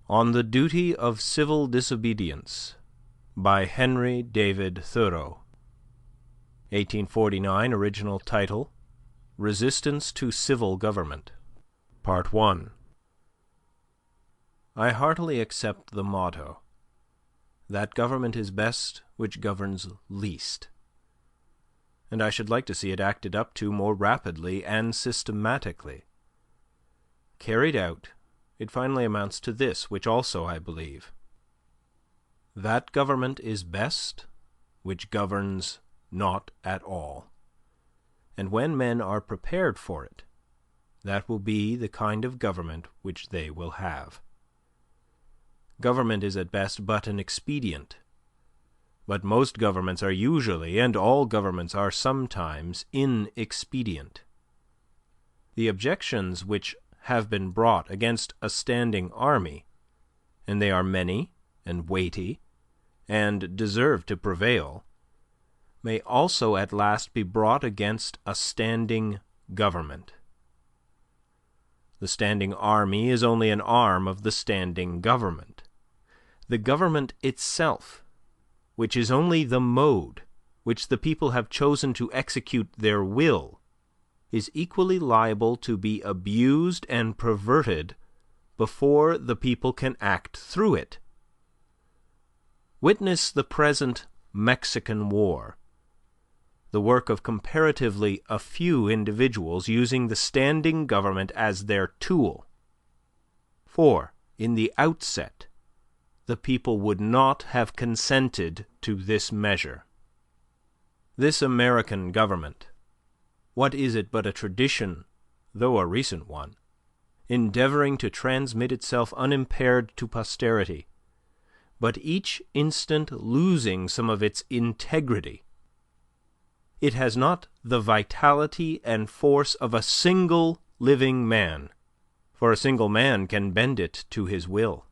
On the Duty of Civil Disobedience by Henry David Thoreau, 1849, original title, Resistance to Civil Government. Part 1. I heartily accept the motto, that government is best which governs least, and I should like to see it acted up to more rapidly and systematically. Carried out, it finally amounts to this, which also I believe: that government is best which governs not at all, and when men are prepared for it, that will be the kind of government which they will have. Government is at best but an expedient, but most governments are usually, and all governments are sometimes, inexpedient. The objections which have been brought against a standing army, and they are many and weighty, and deserve to prevail, may also at last be brought against a standing government. The standing army is only an arm of the standing government. The government itself, which is only the mode which the people have chosen to execute their will, is equally liable to be abused and perverted before the people can act through it. Witness the present Mexican War, the work of comparatively a few individuals using the standing government as their tool. For, in the outset, the people would not have consented to this measure. This American government, what is it but a tradition, though a recent one, endeavoring to transmit itself unimpaired to posterity, but each instant losing some of its integrity? It has not the vitality and force of a single living man, for a single man can bend it to his will.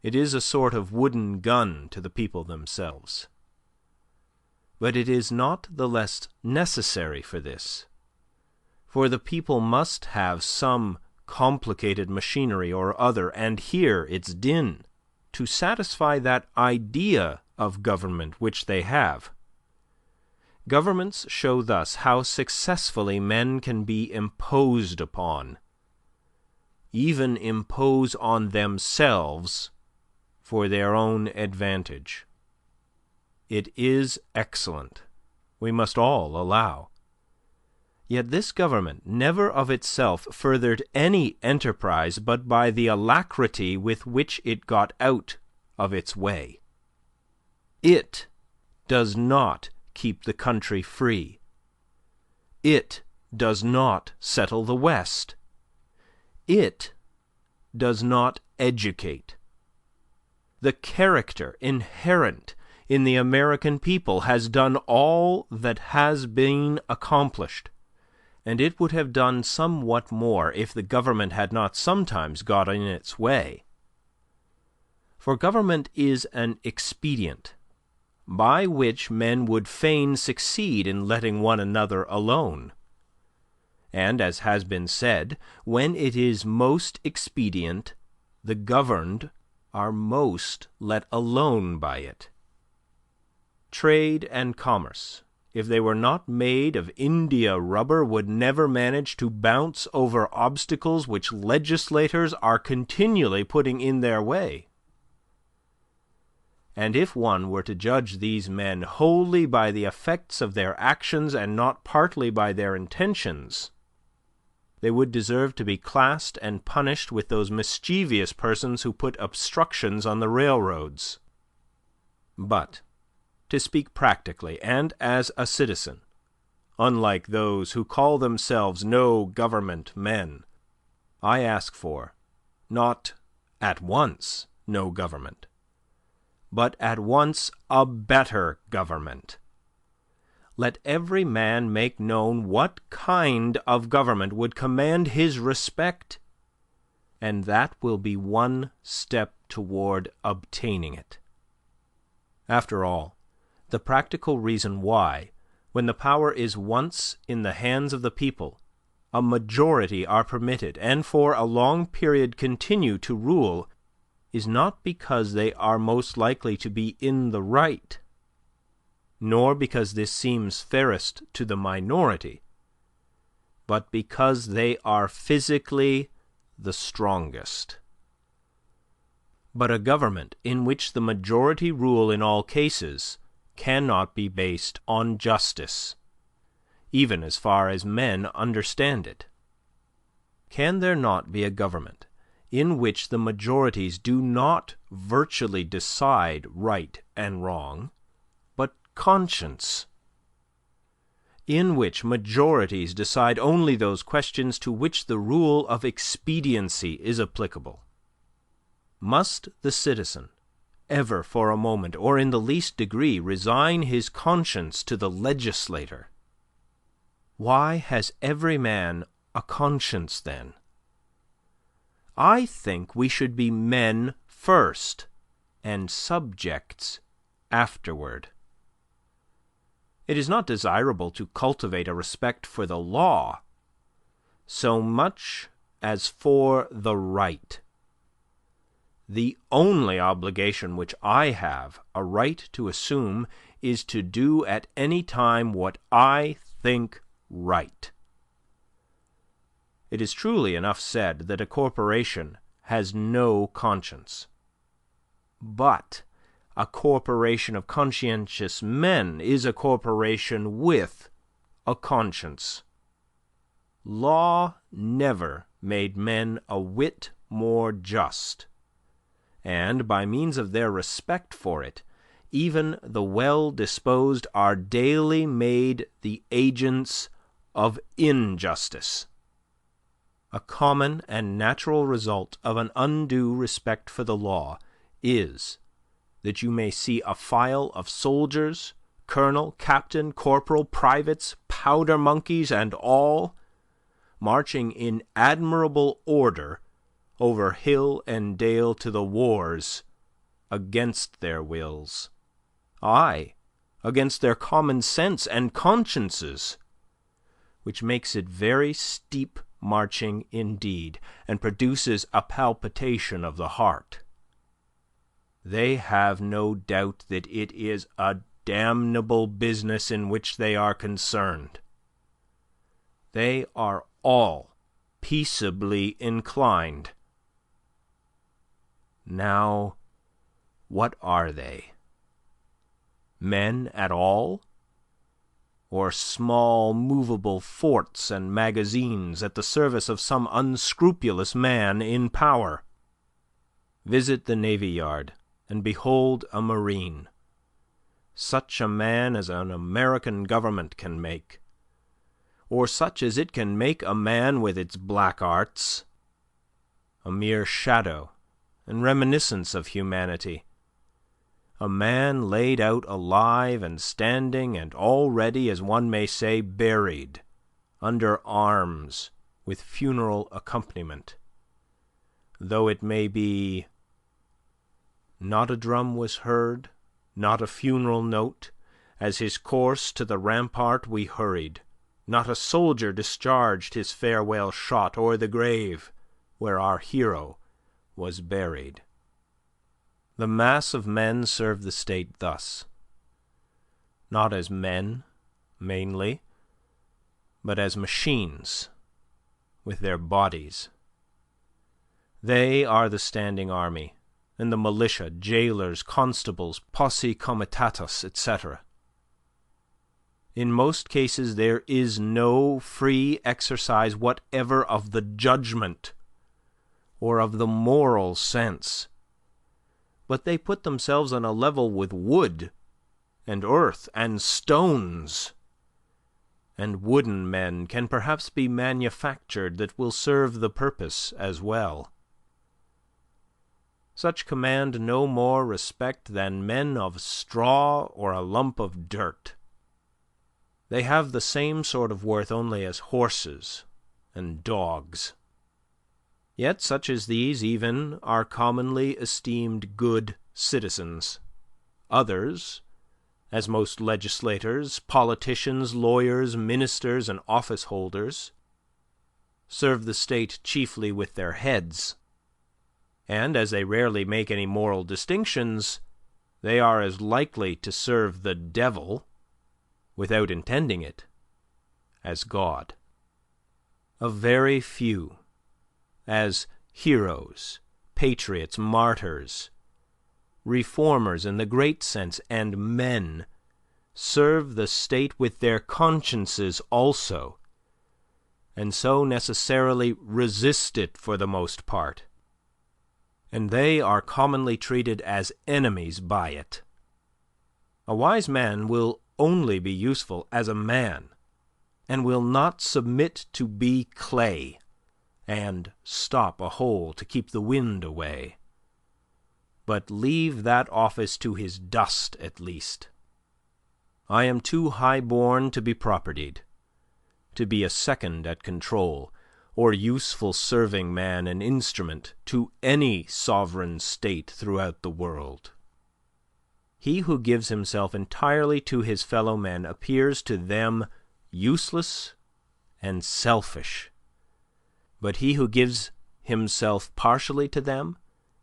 It is a sort of wooden gun to the people themselves. But it is not the less necessary for this, for the people must have some complicated machinery or other, and hear its din, to satisfy that idea of government which they have. Governments show thus how successfully men can be imposed upon, even impose on themselves for their own advantage. It is excellent, we must all allow. Yet this government never of itself furthered any enterprise but by the alacrity with which it got out of its way. It does not keep the country free. It does not settle the West. It does not educate. The character inherent in the American people has done all that has been accomplished, and it would have done somewhat more if the government had not sometimes got in its way. For government is an expedient, by which men would fain succeed in letting one another alone. And, as has been said, when it is most expedient, the governed are most let alone by it. Trade and commerce, if they were not made of India rubber, would never manage to bounce over obstacles which legislators are continually putting in their way. And if one were to judge these men wholly by the effects of their actions and not partly by their intentions, they would deserve to be classed and punished with those mischievous persons who put obstructions on the railroads. But, to speak practically and as a citizen, unlike those who call themselves no government men, I ask for, not at once no government, but at once a better government. Let every man make known what kind of government would command his respect, and that will be one step toward obtaining it. After all, the practical reason why, when the power is once in the hands of the people, a majority are permitted, and for a long period continue to rule, is not because they are most likely to be in the right, nor because this seems fairest to the minority, but because they are physically the strongest. But a government in which the majority rule in all cases cannot be based on justice, even as far as men understand it. Can there not be a government in which the majorities do not virtually decide right and wrong, but conscience? In which majorities decide only those questions to which the rule of expediency is applicable? Must the citizen ever for a moment, or in the least degree, resign his conscience to the legislator? Why has every man a conscience, then? I think we should be men first, and subjects afterward. It is not desirable to cultivate a respect for the law so much as for the right. The only obligation which I have a right to assume is to do at any time what I think right. It is truly enough said that a corporation has no conscience. But a corporation of conscientious men is a corporation with a conscience. Law never made men a whit more just, and by means of their respect for it, even the well-disposed are daily made the agents of injustice. A common and natural result of an undue respect for the law is that you may see a file of soldiers, colonel, captain, corporal, privates, powder monkeys, and all, marching in admirable order over hill and dale to the wars against their wills, aye, against their common sense and consciences, which makes it very steep marching indeed, and produces a palpitation of the heart. They have no doubt that it is a damnable business in which they are concerned. They are all peaceably inclined. Now, what are they? Men at all? Or small movable forts and magazines at the service of some unscrupulous man in power? Visit the Navy Yard, and behold a marine, such a man as an American government can make, or such as it can make a man with its black arts, a mere shadow and reminiscence of humanity, a man laid out alive and standing and already, as one may say, buried under arms with funeral accompaniment, though it may be not a drum was heard, not a funeral note, as his course to the rampart we hurried, not a soldier discharged his farewell shot o'er the grave where our hero was buried. The mass of men serve the state thus, not as men mainly, but as machines with their bodies. They are the standing army, and the militia, jailers, constables, posse comitatus, etc. In most cases there is no free exercise whatever of the judgment or of the moral sense, but they put themselves on a level with wood and earth and stones, and wooden men can perhaps be manufactured that will serve the purpose as well. Such command no more respect than men of straw or a lump of dirt. They have the same sort of worth only as horses and dogs. Yet such as these even are commonly esteemed good citizens. Others, as most legislators, politicians, lawyers, ministers, and office holders, serve the state chiefly with their heads, and as they rarely make any moral distinctions, they are as likely to serve the devil, without intending it, as God. A very few, as heroes, patriots, martyrs, reformers in the great sense, and men, serve the state with their consciences also, and so necessarily resist it for the most part, and they are commonly treated as enemies by it. A wise man will only be useful as a man, and will not submit to be clay, and stop a hole to keep the wind away, but leave that office to his dust at least. I am too high-born to be propertied, to be a second at control, or useful serving man and instrument to any sovereign state throughout the world. He who gives himself entirely to his fellow men appears to them useless and selfish, but he who gives himself partially to them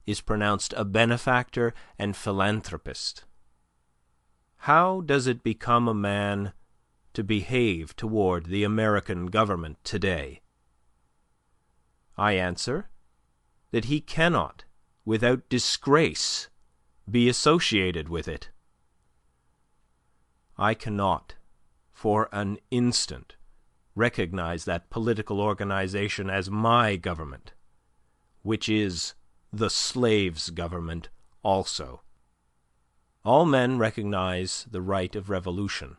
is pronounced a benefactor and philanthropist. How does it become a man to behave toward the American government today? I answer that he cannot, without disgrace, be associated with it. I cannot, for an instant, recognize that political organization as my government, which is the slave's government also. All men recognize the right of revolution.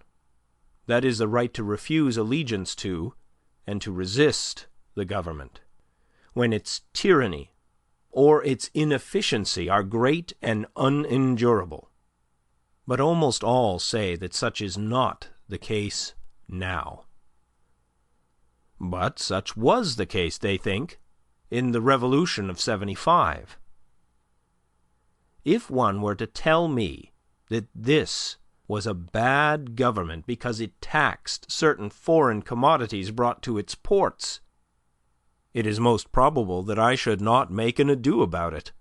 That is, the right to refuse allegiance to and to resist the government, when its tyranny or its inefficiency are great and unendurable. But almost all say that such is not the case now. But such was the case, they think, in the Revolution of '75. If one were to tell me that this was a bad government because it taxed certain foreign commodities brought to its ports, it is most probable that I should not make an ado about it,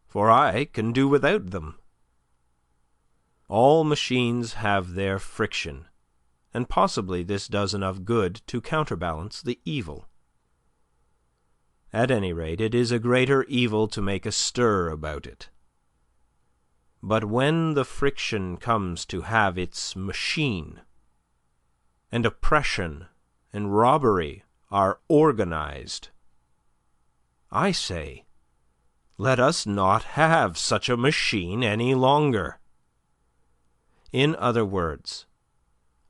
for I can do without them. All machines have their friction, and possibly this does enough good to counterbalance the evil. At any rate, it is a greater evil to make a stir about it. But when the friction comes to have its machine, and oppression and robbery are organized, I say, let us not have such a machine any longer. In other words,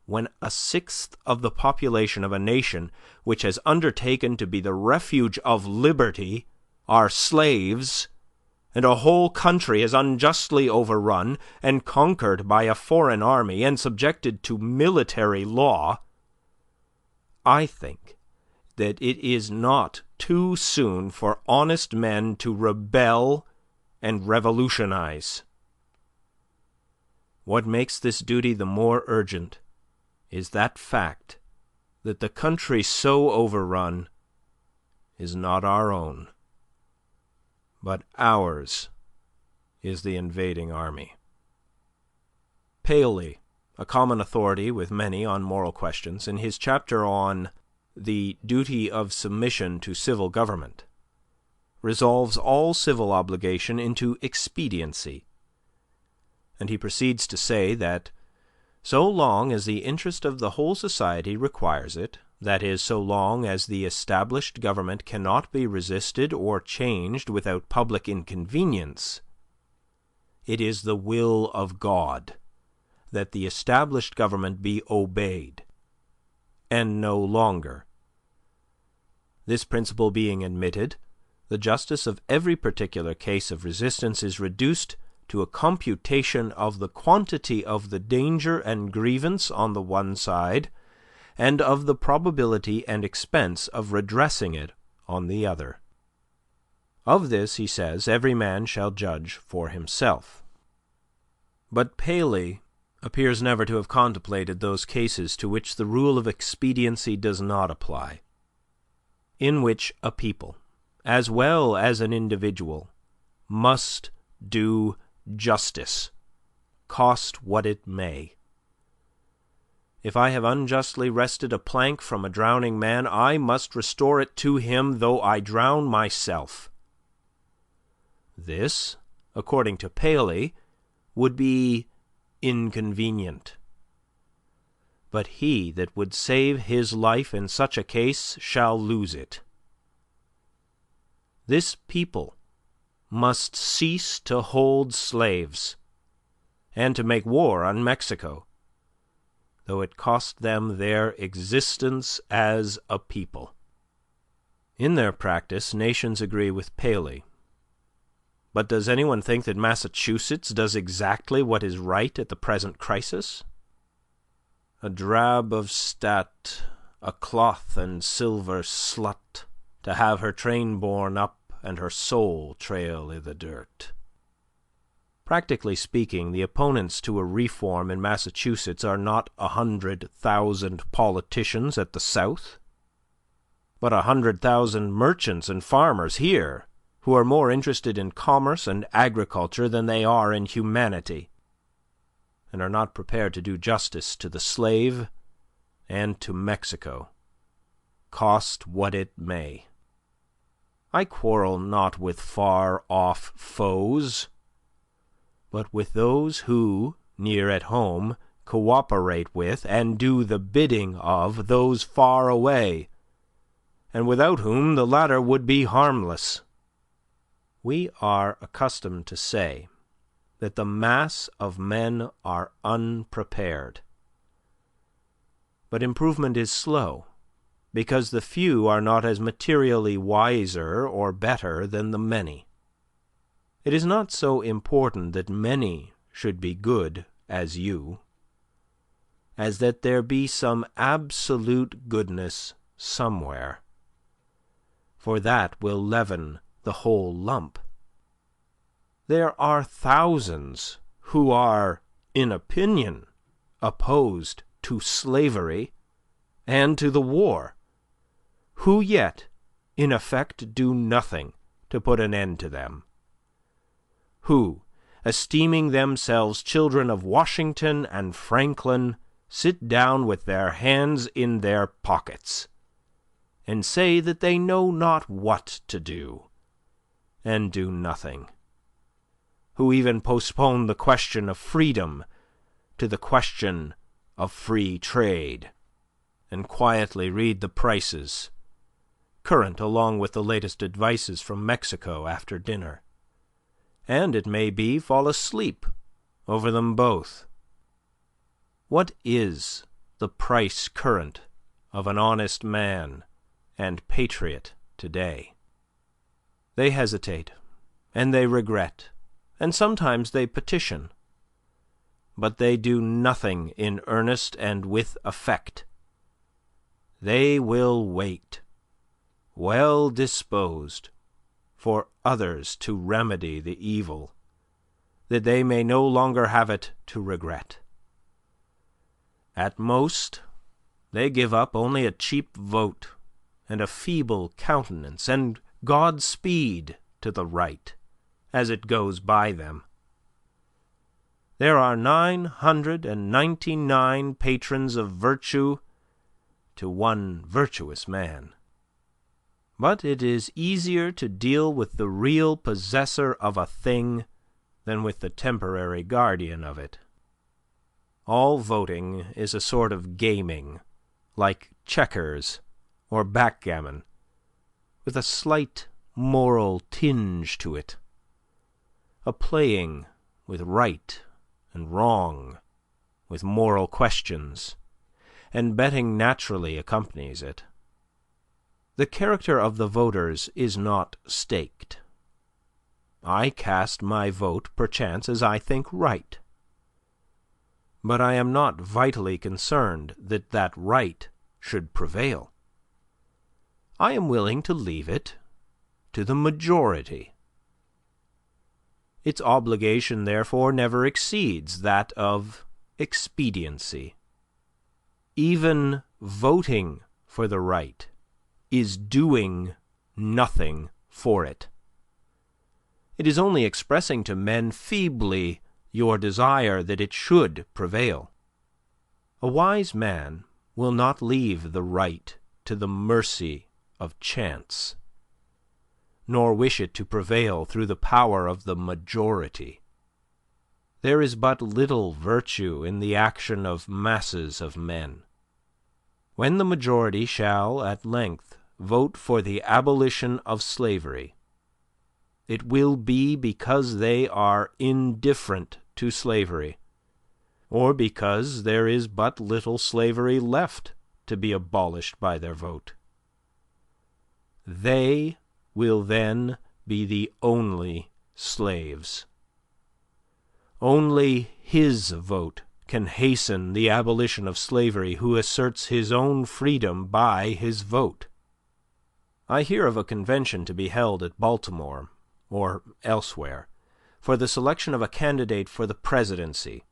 when a sixth of the population of a nation which has undertaken to be the refuge of liberty are slaves, and a whole country is unjustly overrun and conquered by a foreign army and subjected to military law, I think that it is not too soon for honest men to rebel and revolutionize. What makes this duty the more urgent is that fact that the country so overrun is not our own, but ours is the invading army. Paley, a common authority with many on moral questions, in his chapter on the duty of submission to civil government, resolves all civil obligation into expediency, and he proceeds to say that so long as the interest of the whole society requires it, that is, so long as the established government cannot be resisted or changed without public inconvenience, it is the will of God that the established government be obeyed, and no longer. This principle being admitted, the justice of every particular case of resistance is reduced to a computation of the quantity of the danger and grievance on the one side, and of the probability and expense of redressing it on the other. Of this, he says, every man shall judge for himself. But Paley appears never to have contemplated those cases to which the rule of expediency does not apply, in which a people, as well as an individual, must do justice, cost what it may. If I have unjustly wrested a plank from a drowning man, I must restore it to him, though I drown myself. This, according to Paley, would be inconvenient. But he that would save his life in such a case shall lose it. This people must cease to hold slaves and to make war on Mexico, though it cost them their existence as a people. In their practice, nations agree with Paley. But does anyone think that Massachusetts does exactly what is right at the present crisis? A drab of stat, a cloth and silver slut, to have her train borne up and her soul trail i' the dirt. Practically speaking, the opponents to a reform in Massachusetts are not 100,000 politicians at the South, but 100,000 merchants and farmers here, who are more interested in commerce and agriculture than they are in humanity, and are not prepared to do justice to the slave and to Mexico, cost what it may. I quarrel not with far-off foes, but with those who, near at home, cooperate with and do the bidding of those far away, and without whom the latter would be harmless. We are accustomed to say that the mass of men are unprepared. But improvement is slow, because the few are not as materially wiser or better than the many. It is not so important that many should be good as you, as that there be some absolute goodness somewhere, for that will leaven the whole lump. There are thousands who are, in opinion, opposed to slavery and to the war, who yet, in effect, do nothing to put an end to them, who, esteeming themselves children of Washington and Franklin, sit down with their hands in their pockets, and say that they know not what to do, and do nothing, who even postpone the question of freedom to the question of free trade, and quietly read the prices, current along with the latest advices from Mexico after dinner, and, it may be, fall asleep over them both. What is the price current of an honest man and patriot today? They hesitate, and they regret, and sometimes they petition, but they do nothing in earnest and with effect. They will wait, well disposed, for others to remedy the evil, that they may no longer have it to regret. At most, they give up only a cheap vote and a feeble countenance, and Godspeed to the right as it goes by them. There are 999 patrons of virtue to one virtuous man. But it is easier to deal with the real possessor of a thing than with the temporary guardian of it. All voting is a sort of gaming, like checkers or backgammon, with a slight moral tinge to it, a playing with right and wrong, with moral questions, and betting naturally accompanies it. The character of the voters is not staked. I cast my vote perchance as I think right, but I am not vitally concerned that that right should prevail. I am willing to leave it to the majority. Its obligation, therefore, never exceeds that of expediency. Even voting for the right is doing nothing for it. It is only expressing to men feebly your desire that it should prevail. A wise man will not leave the right to the mercy of chance, nor wish it to prevail through the power of the majority. There is but little virtue in the action of masses of men. When the majority shall at length vote for the abolition of slavery, it will be because they are indifferent to slavery, or because there is but little slavery left to be abolished by their vote. They will then be the only slaves. Only his vote can hasten the abolition of slavery who asserts his own freedom by his vote. I hear of a convention to be held at Baltimore, or elsewhere, for the selection of a candidate for the presidency,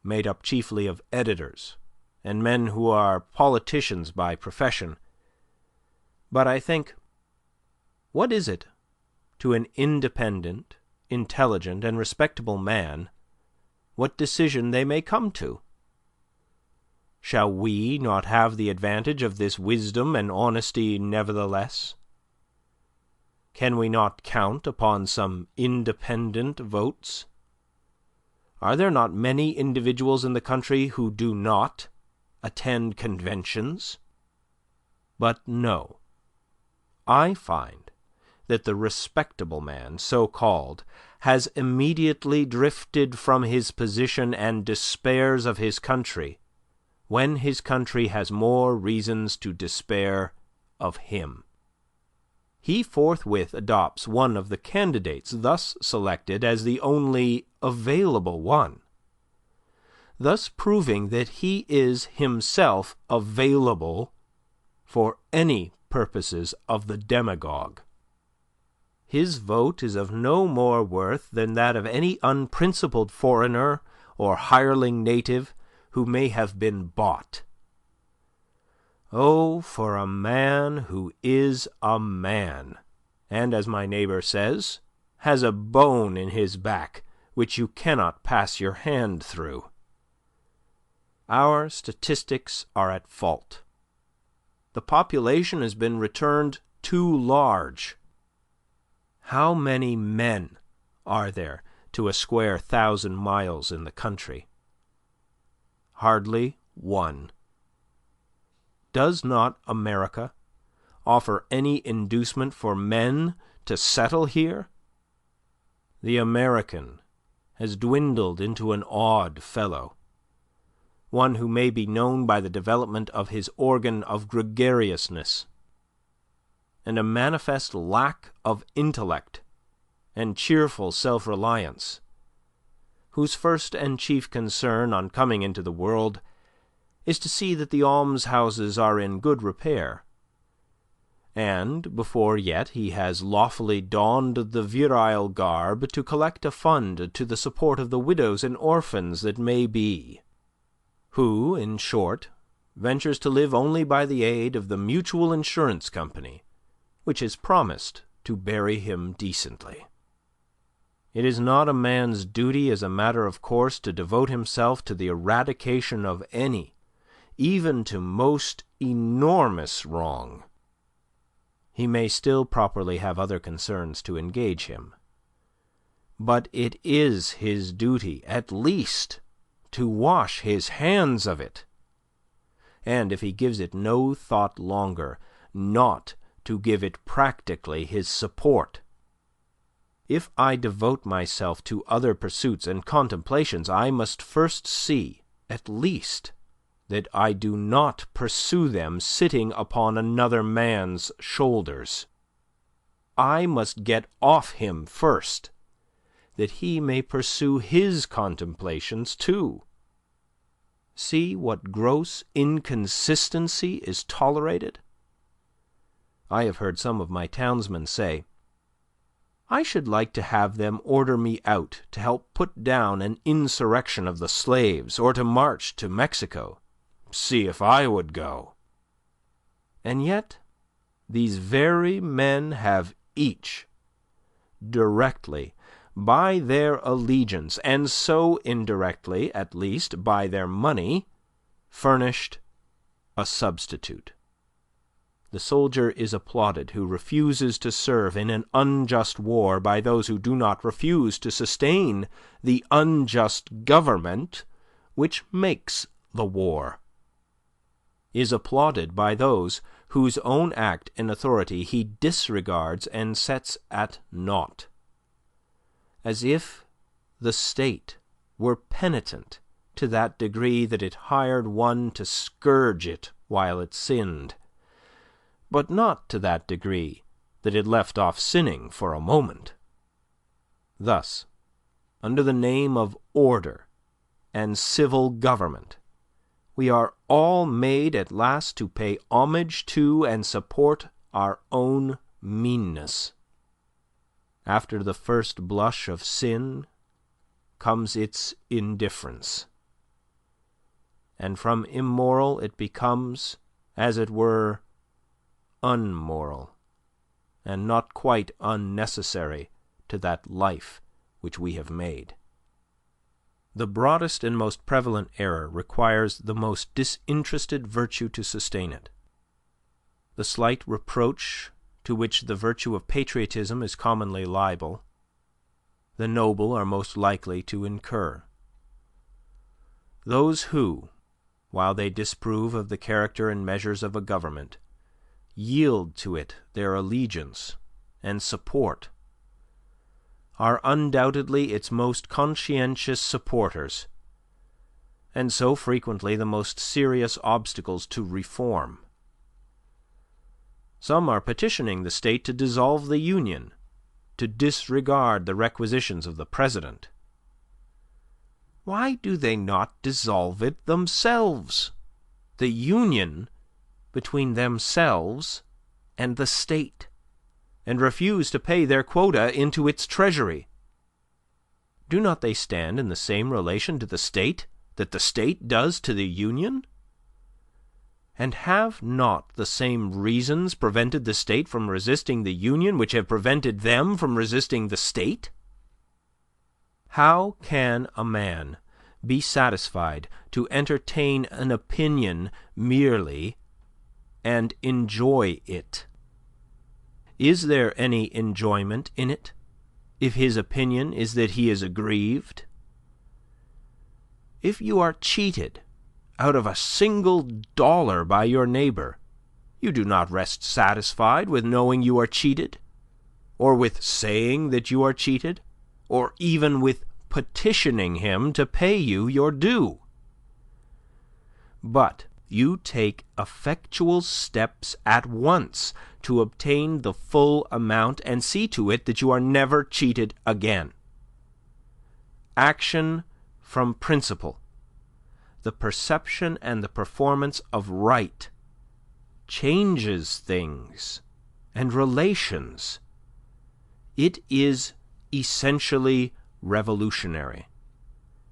made up chiefly of editors and men who are politicians by profession. But I think, what is it to an independent, intelligent, and respectable man what decision they may come to? Shall we not have the advantage of this wisdom and honesty nevertheless? Can we not count upon some independent votes? Are there not many individuals in the country who do not attend conventions? But no. I find that the respectable man, so called, has immediately drifted from his position and despairs of his country, when his country has more reasons to despair of him. He forthwith adopts one of the candidates thus selected as the only available one, thus proving that he is himself available for any purposes of the demagogue. His vote is of no more worth than that of any unprincipled foreigner or hireling native who may have been bought. Oh, for a man who is a man, and, as my neighbor says, has a bone in his back which you cannot pass your hand through. Our statistics are at fault. The population has been returned too large. How many men are there to a square 1,000 miles in the country? Hardly one. Does not America offer any inducement for men to settle here? The American has dwindled into an odd fellow, one who may be known by the development of his organ of gregariousness, and a manifest lack of intellect and cheerful self-reliance, whose first and chief concern on coming into the world is to see that the almshouses are in good repair, and, before yet he has lawfully donned the virile garb, to collect a fund to the support of the widows and orphans that may be, who, in short, ventures to live only by the aid of the mutual insurance company, which is promised to bury him decently. It is not a man's duty as a matter of course to devote himself to the eradication of any, even to most enormous wrong. He may still properly have other concerns to engage him, but it is his duty, at least, to wash his hands of it, and if he gives it no thought longer, not to give it practically his support. If I devote myself to other pursuits and contemplations, I must first see, at least, that I do not pursue them sitting upon another man's shoulders. I must get off him first, that he may pursue his contemplations too. See what gross inconsistency is tolerated. I have heard some of my townsmen say, "I should like to have them order me out to help put down an insurrection of the slaves, or to march to Mexico. See if I would go." And yet these very men have each, directly, by their allegiance, and so indirectly, at least, by their money, furnished a substitute. The soldier is applauded who refuses to serve in an unjust war by those who do not refuse to sustain the unjust government which makes the war, is applauded by those whose own act and authority he disregards and sets at naught, as if the state were penitent to that degree that it hired one to scourge it while it sinned, but not to that degree that it left off sinning for a moment. Thus, under the name of order and civil government, we are all made at last to pay homage to and support our own meanness. After the first blush of sin comes its indifference, and from immoral it becomes, as it were, unmoral, and not quite unnecessary to that life which we have made. The broadest and most prevalent error requires the most disinterested virtue to sustain it. The slight reproach to which the virtue of patriotism is commonly liable, the noble are most likely to incur. Those who, while they disapprove of the character and measures of a government, yield to it their allegiance and support, are undoubtedly its most conscientious supporters, and so frequently the most serious obstacles to reform. Some are petitioning the state to dissolve the Union, to disregard the requisitions of the President. Why do they not dissolve it themselves, the union between themselves and the state, and refuse to pay their quota into its treasury? Do not they stand in the same relation to the state that the state does to the Union? And have not the same reasons prevented the state from resisting the Union which have prevented them from resisting the state? How can a man be satisfied to entertain an opinion merely and enjoy it? Is there any enjoyment in it, if his opinion is that he is aggrieved? If you are cheated out of a single dollar by your neighbor, you do not rest satisfied with knowing you are cheated, or with saying that you are cheated, or even with petitioning him to pay you your due. But you take effectual steps at once to obtain the full amount and see to it that you are never cheated again. Action from principle, the perception and the performance of right, changes things and relations. It is essentially revolutionary,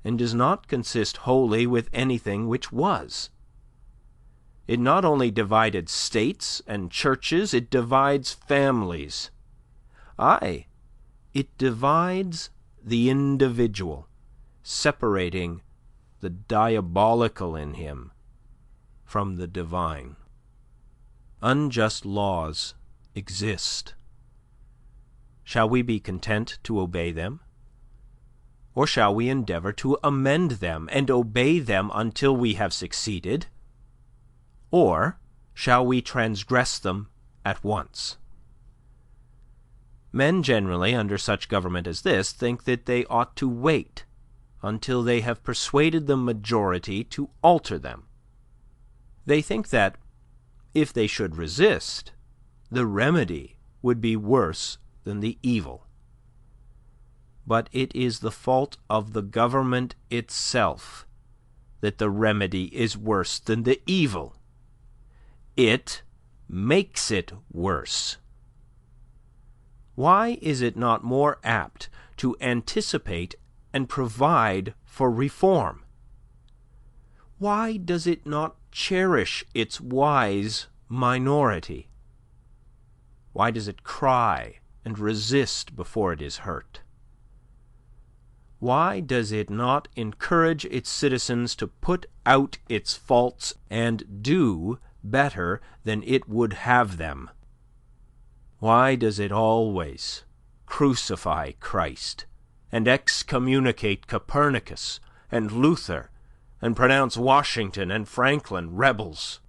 and does not consist wholly with anything which was. It not only divided states and churches, it divides families. Aye, it divides the individual, separating the diabolical in him from the divine. Unjust laws exist. Shall we be content to obey them? Or shall we endeavor to amend them and obey them until we have succeeded? Or shall we transgress them at once? Men generally, under such government as this, think that they ought to wait until they have persuaded the majority to alter them. They think that, if they should resist, the remedy would be worse than the evil. But it is the fault of the government itself that the remedy is worse than the evil. It makes it worse. Why is it not more apt to anticipate and provide for reform? Why does it not cherish its wise minority? Why does it cry and resist before it is hurt? Why does it not encourage its citizens to put out its faults and do better than it would have them? Why does it always crucify Christ, and excommunicate Copernicus and Luther, and pronounce Washington and Franklin rebels?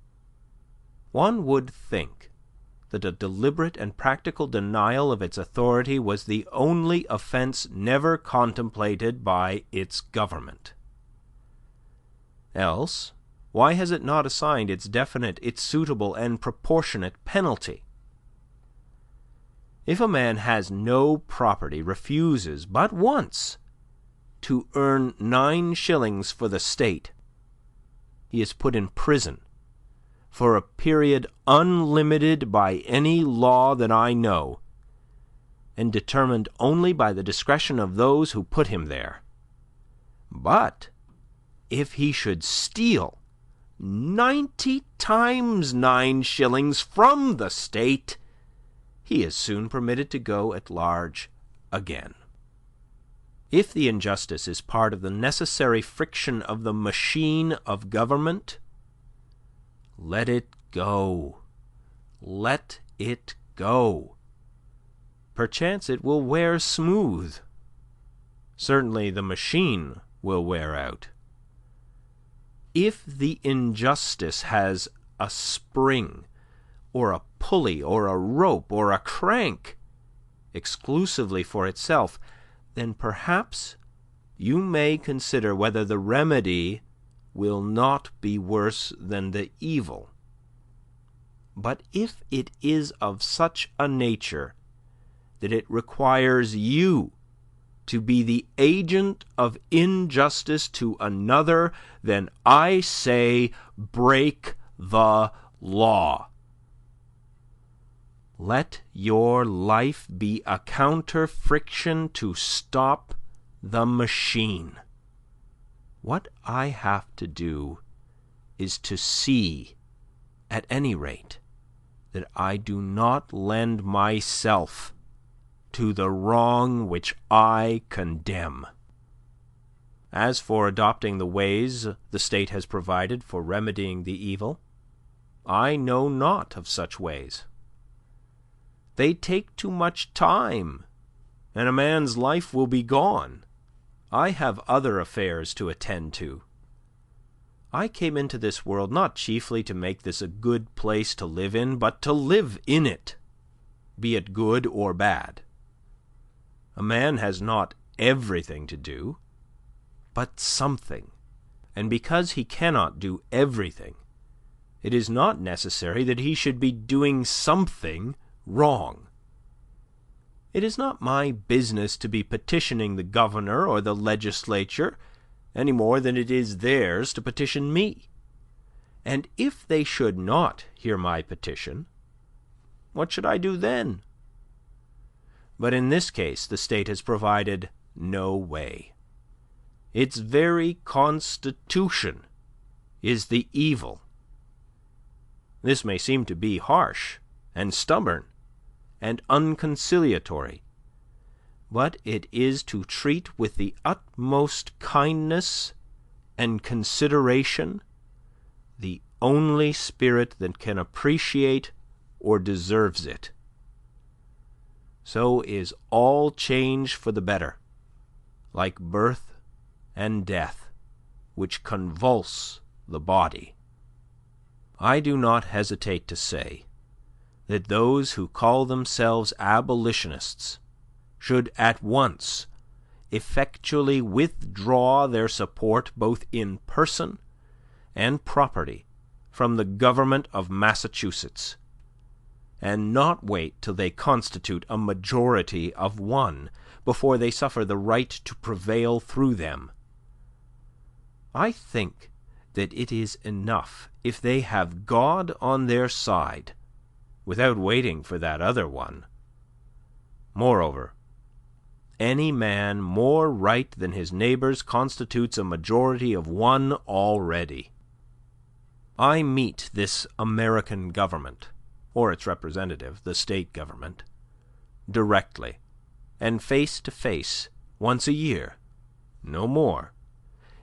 One would think that a deliberate and practical denial of its authority was the only offense never contemplated by its government. Else, why has it not assigned its definite, its suitable and proportionate penalty? If a man has no property, refuses but once to earn 9 shillings for the state, he is put in prison for a period unlimited by any law that I know, and determined only by the discretion of those who put him there. But if he should steal 90 times 9 shillings from the state, he is soon permitted to go at large again. If the injustice is part of the necessary friction of the machine of government, let it go. Let it go. Perchance it will wear smooth. Certainly the machine will wear out. If the injustice has a spring, or a pulley, or a rope, or a crank, exclusively for itself, then perhaps you may consider whether the remedy will not be worse than the evil. But if it is of such a nature that it requires you to be the agent of injustice to another, then I say break the law. Let your life be a counter-friction to stop the machine. What I have to do is to see, at any rate, that I do not lend myself to the wrong which I condemn. As for adopting the ways the state has provided for remedying the evil, I know not of such ways. They take too much time, and a man's life will be gone. I have other affairs to attend to. I came into this world not chiefly to make this a good place to live in, but to live in it, be it good or bad. A man has not everything to do, but something, and because he cannot do everything, it is not necessary that he should be doing something wrong. It is not my business to be petitioning the governor or the legislature, any more than it is theirs to petition me. And if they should not hear my petition, what should I do then? But in this case the state has provided no way. Its very constitution is the evil. This may seem to be harsh and stubborn and unconciliatory, but it is to treat with the utmost kindness and consideration the only spirit that can appreciate or deserves it. So is all change for the better, like birth and death, which convulse the body. I do not hesitate to say that those who call themselves abolitionists should at once effectually withdraw their support both in person and property from the government of Massachusetts, and not wait till they constitute a majority of one before they suffer the right to prevail through them. I think that it is enough if they have God on their side, without waiting for that other one. Moreover, any man more right than his neighbours constitutes a majority of one already. I meet this American government, or its representative, the state government, directly, and face to face, once a year, no more,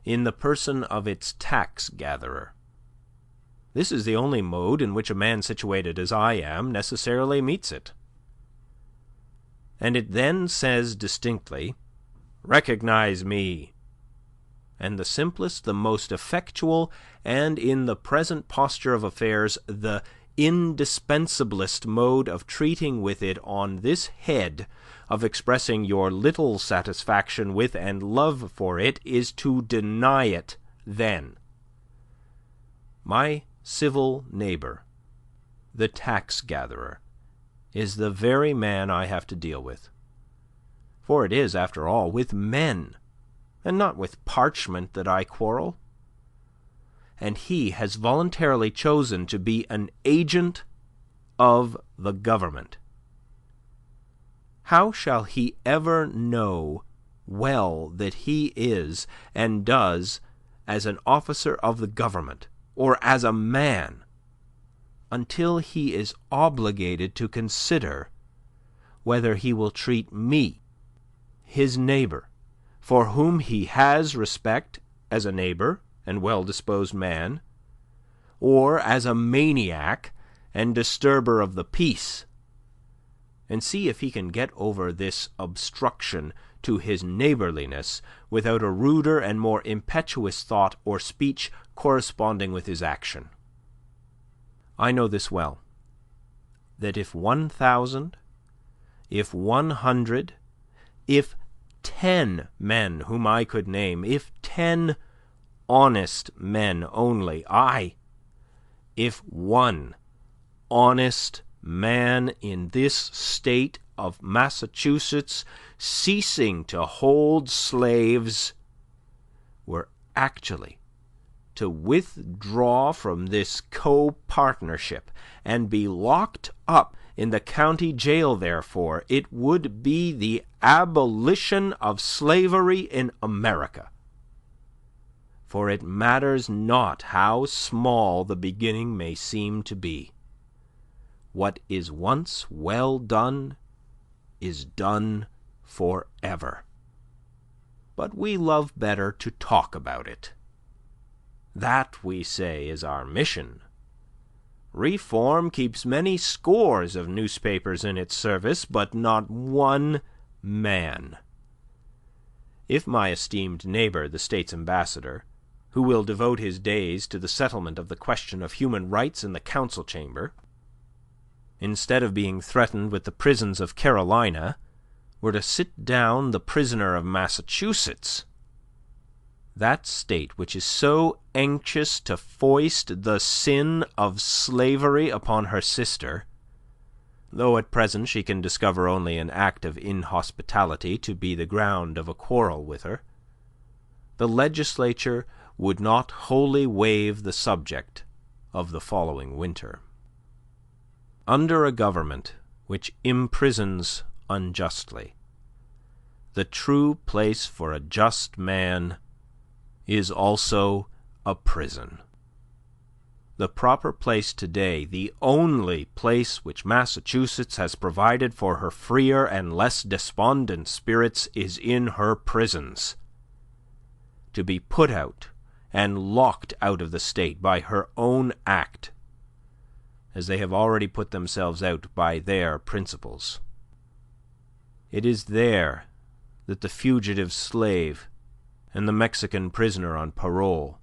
in the person of its tax-gatherer. This is the only mode in which a man situated as I am necessarily meets it. And it then says distinctly, "Recognize me." And the simplest, the most effectual, and in the present posture of affairs, the indispensablest mode of treating with it on this head, of expressing your little satisfaction with and love for it, is to deny it then. My civil neighbour, the tax-gatherer, is the very man I have to deal with. For it is, after all, with men, and not with parchment, that I quarrel. And he has voluntarily chosen to be an agent of the government. How shall he ever know well that he is and does as an officer of the government, or as a man, until he is obligated to consider whether he will treat me, his neighbour, for whom he has respect as a neighbour and well-disposed man, or as a maniac and disturber of the peace, and see if he can get over this obstruction to his neighbourliness without a ruder and more impetuous thought or speech corresponding with his action. I know this well, that if 1,000, if 100, if 10 men whom I could name, if 10 honest men only, if one honest man in this state of Massachusetts, ceasing to hold slaves, were actually to withdraw from this co-partnership and be locked up in the county jail therefore, it would be the abolition of slavery in America. For it matters not how small the beginning may seem to be. What is once well done is done forever. But we love better to talk about it. That, we say, is our mission. Reform keeps many scores of newspapers in its service, but not one man. If my esteemed neighbour, the State's ambassador, who will devote his days to the settlement of the question of human rights in the council chamber, instead of being threatened with the prisons of Carolina, were to sit down the prisoner of Massachusetts, that state which is so anxious to foist the sin of slavery upon her sister, though at present she can discover only an act of inhospitality to be the ground of a quarrel with her, the legislature would not wholly waive the subject of the following winter. Under a government which imprisons unjustly, the true place for a just man is also a prison. The proper place today, the only place which Massachusetts has provided for her freer and less despondent spirits, is in her prisons, to be put out and locked out of the state by her own act, as they have already put themselves out by their principles. It is there that the fugitive slave and the Mexican prisoner on parole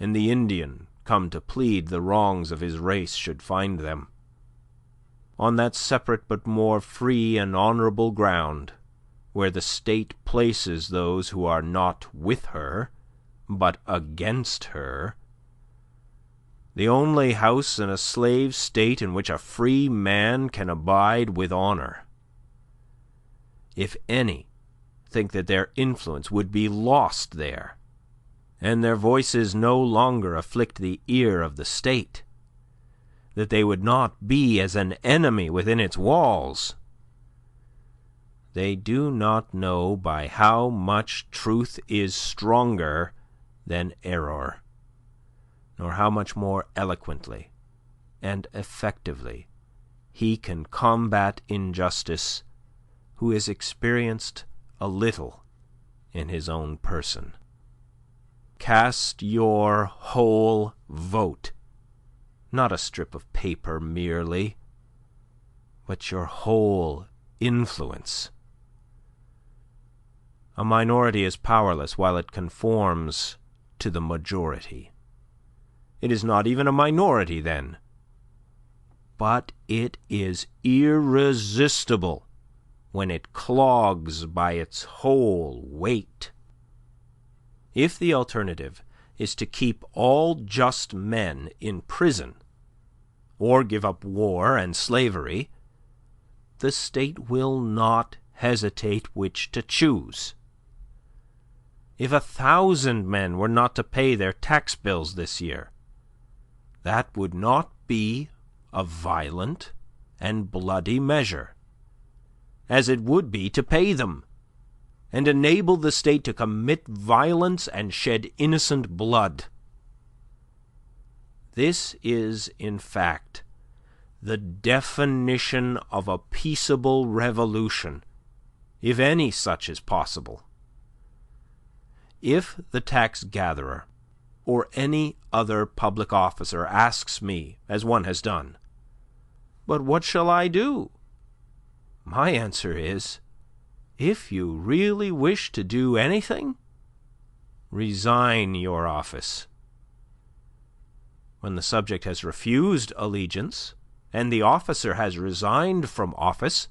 and the Indian come to plead the wrongs of his race should find them. On that separate but more free and honourable ground, where the state places those who are not with her, but against her, the only house in a slave state in which a free man can abide with honour. If any think that their influence would be lost there, and their voices no longer afflict the ear of the state, that they would not be as an enemy within its walls, they do not know by how much truth is stronger than error, nor how much more eloquently and effectively he can combat injustice who has experienced a little in his own person. Cast your whole vote, not a strip of paper merely, but your whole influence. A minority is powerless while it conforms to the majority. It is not even a minority then, but it is irresistible when it clogs by its whole weight. If the alternative is to keep all just men in prison, or give up war and slavery, the state will not hesitate which to choose. If 1,000 men were not to pay their tax bills this year, that would not be a violent and bloody measure, as it would be to pay them, and enable the state to commit violence and shed innocent blood. This is, in fact, the definition of a peaceable revolution, if any such is possible. If the tax-gatherer or any other public officer asks me, as one has done, "But what shall I do?" my answer is, if you really wish to do anything, resign your office. When the subject has refused allegiance, and the officer has resigned from office,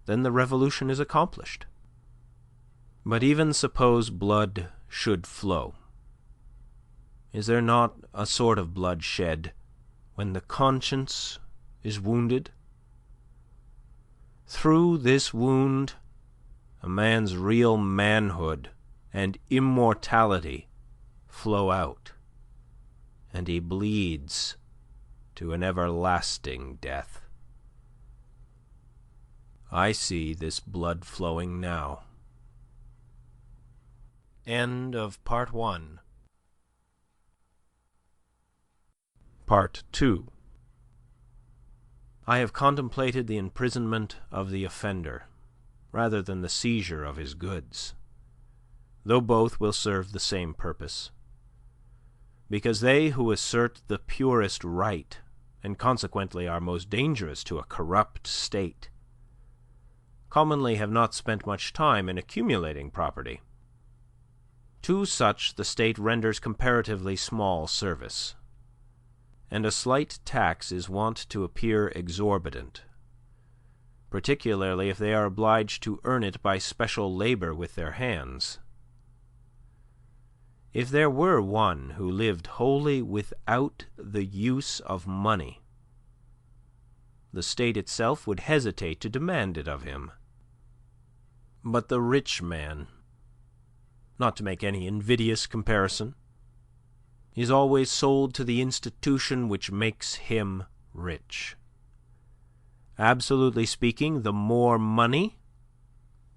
then the revolution is accomplished. But even suppose blood should flow. Is there not a sort of blood shed when the conscience is wounded? Through this wound, a man's real manhood and immortality flow out, and he bleeds to an everlasting death. I see this blood flowing now. End of Part 1. Part 2. I have contemplated the imprisonment of the offender, rather than the seizure of his goods, though both will serve the same purpose, because they who assert the purest right, and consequently are most dangerous to a corrupt state, commonly have not spent much time in accumulating property. To such the state renders comparatively small service, and a slight tax is wont to appear exorbitant, particularly if they are obliged to earn it by special labour with their hands. If there were one who lived wholly without the use of money, the state itself would hesitate to demand it of him. But the rich man, not to make any invidious comparison, is always sold to the institution which makes him rich. Absolutely speaking, the more money,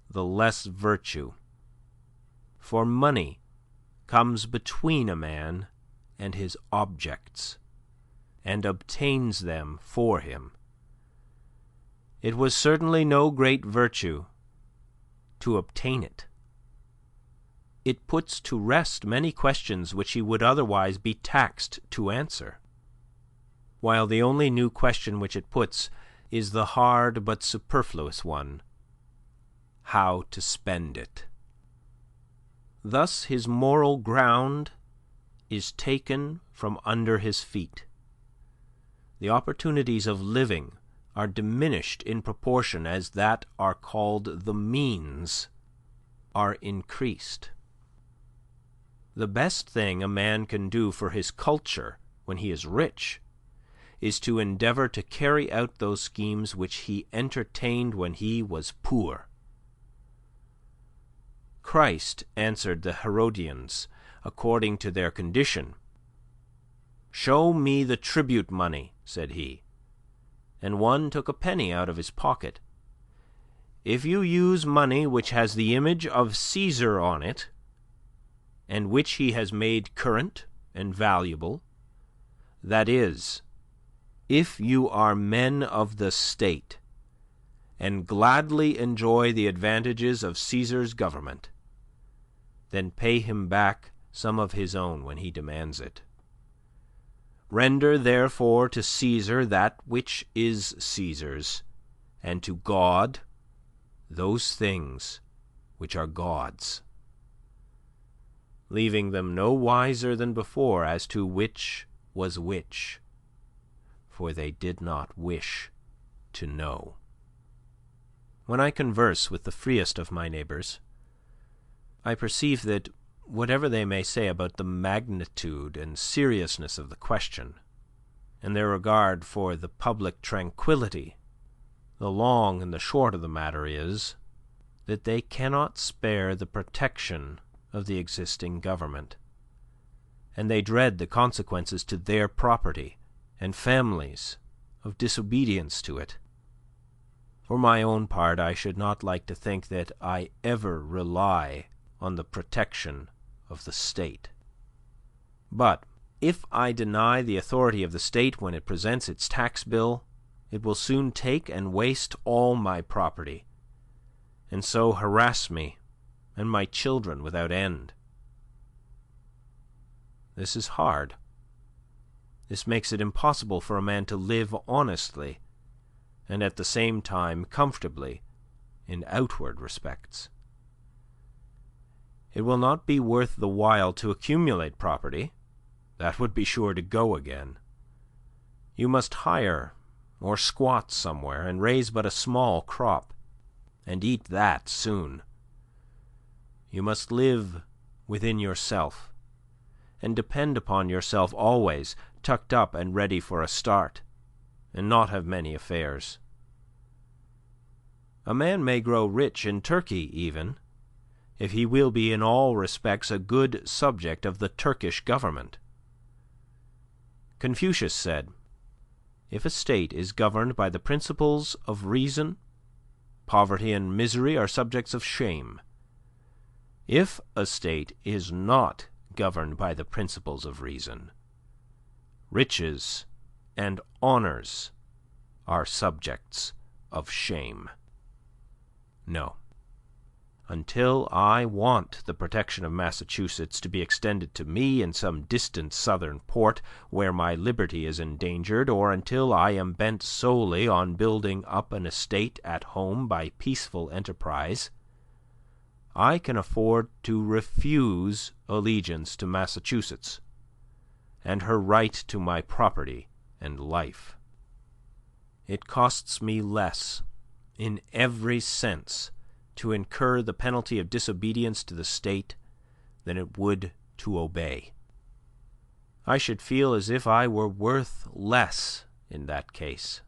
the less virtue. For money comes between a man and his objects, and obtains them for him. It was certainly no great virtue to obtain it. It puts to rest many questions which he would otherwise be taxed to answer, while the only new question which it puts is the hard but superfluous one: how to spend it. Thus his moral ground is taken from under his feet. The opportunities of living are diminished in proportion as that are called the means are increased. The best thing a man can do for his culture when he is rich is to endeavour to carry out those schemes which he entertained when he was poor. Christ answered the Herodians according to their condition. "Show me the tribute money," said he, and one took a penny out of his pocket. "If you use money which has the image of Caesar on it, and which he has made current and valuable, that is, if you are men of the state, and gladly enjoy the advantages of Caesar's government, then pay him back some of his own when he demands it. Render therefore to Caesar that which is Caesar's, and to God those things which are God's, leaving them no wiser than before as to which was which, for they did not wish to know. When I converse with the freest of my neighbours, I perceive that, whatever they may say about the magnitude and seriousness of the question, and their regard for the public tranquillity, the long and the short of the matter is that they cannot spare the protection of the existing government, and they dread the consequences to their property and families of disobedience to it. For my own part, I should not like to think that I ever rely on the protection of the state. But if I deny the authority of the state when it presents its tax bill, it will soon take and waste all my property, and so harass me and my children without end. This is hard. This makes it impossible for a man to live honestly, and at the same time comfortably in outward respects. It will not be worth the while to accumulate property. That would be sure to go again. You must hire or squat somewhere and raise but a small crop, and eat that soon. You must live within yourself, and depend upon yourself always, tucked up and ready for a start, and not have many affairs. A man may grow rich in Turkey even, if he will be in all respects a good subject of the Turkish government. Confucius said, "If a state is governed by the principles of reason, poverty and misery are subjects of shame. If a state is not governed by the principles of reason, riches and honours are subjects of shame." No. Until I want the protection of Massachusetts to be extended to me in some distant southern port where my liberty is endangered, or until I am bent solely on building up an estate at home by peaceful enterprise, I can afford to refuse allegiance to Massachusetts and her right to my property and life. It costs me less, in every sense, to incur the penalty of disobedience to the state than it would to obey. I should feel as if I were worth less in that case.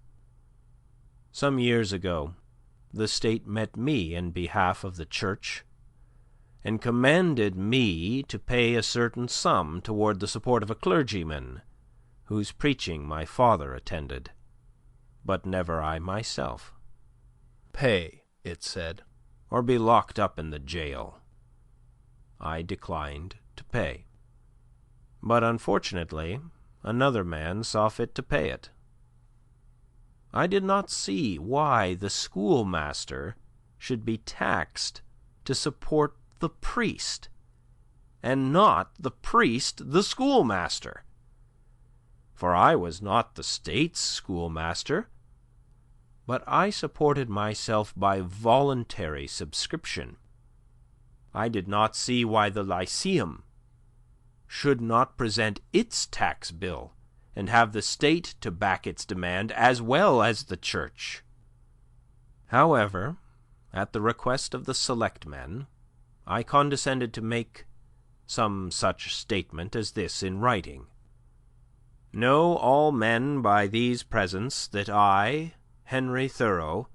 Some years ago, the state met me in behalf of the Church, and commanded me to pay a certain sum toward the support of a clergyman whose preaching my father attended, but never I myself. "Pay," it said, "or be locked up in the jail." I declined to pay. But unfortunately, another man saw fit to pay it. I did not see why the schoolmaster should be taxed to support the priest, and not the priest the schoolmaster. For I was not the state's schoolmaster, but I supported myself by voluntary subscription. I did not see why the Lyceum should not present its tax bill and have the state to back its demand as well as the Church. However, at the request of the selectmen, I condescended to make some such statement as this in writing: "Know all men by these presents that I, Henry Thoreau,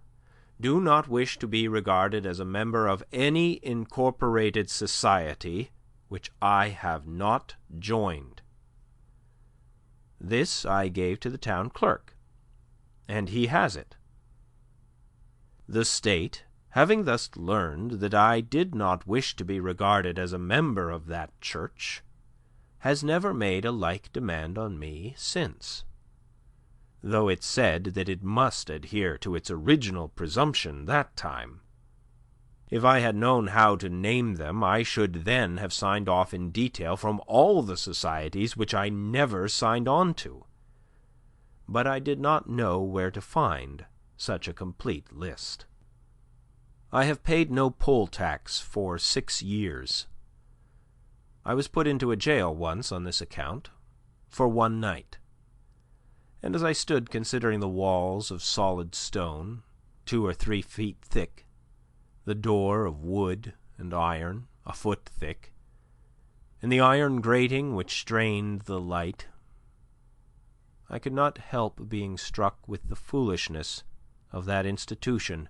do not wish to be regarded as a member of any incorporated society which I have not joined." This I gave to the town clerk, and he has it. The state, having thus learned that I did not wish to be regarded as a member of that church, has never made a like demand on me since. though it said that it must adhere to its original presumption that time. If I had known how to name them, I should then have signed off in detail from all the societies which I never signed on to. But I did not know where to find such a complete list. I have paid no poll tax for 6 years. I was put into a jail once on this account, for one night. And as I stood considering the walls of solid stone, 2 or 3 feet thick, the door of wood and iron, a foot thick, and the iron grating which strained the light, I could not help being struck with the foolishness of that institution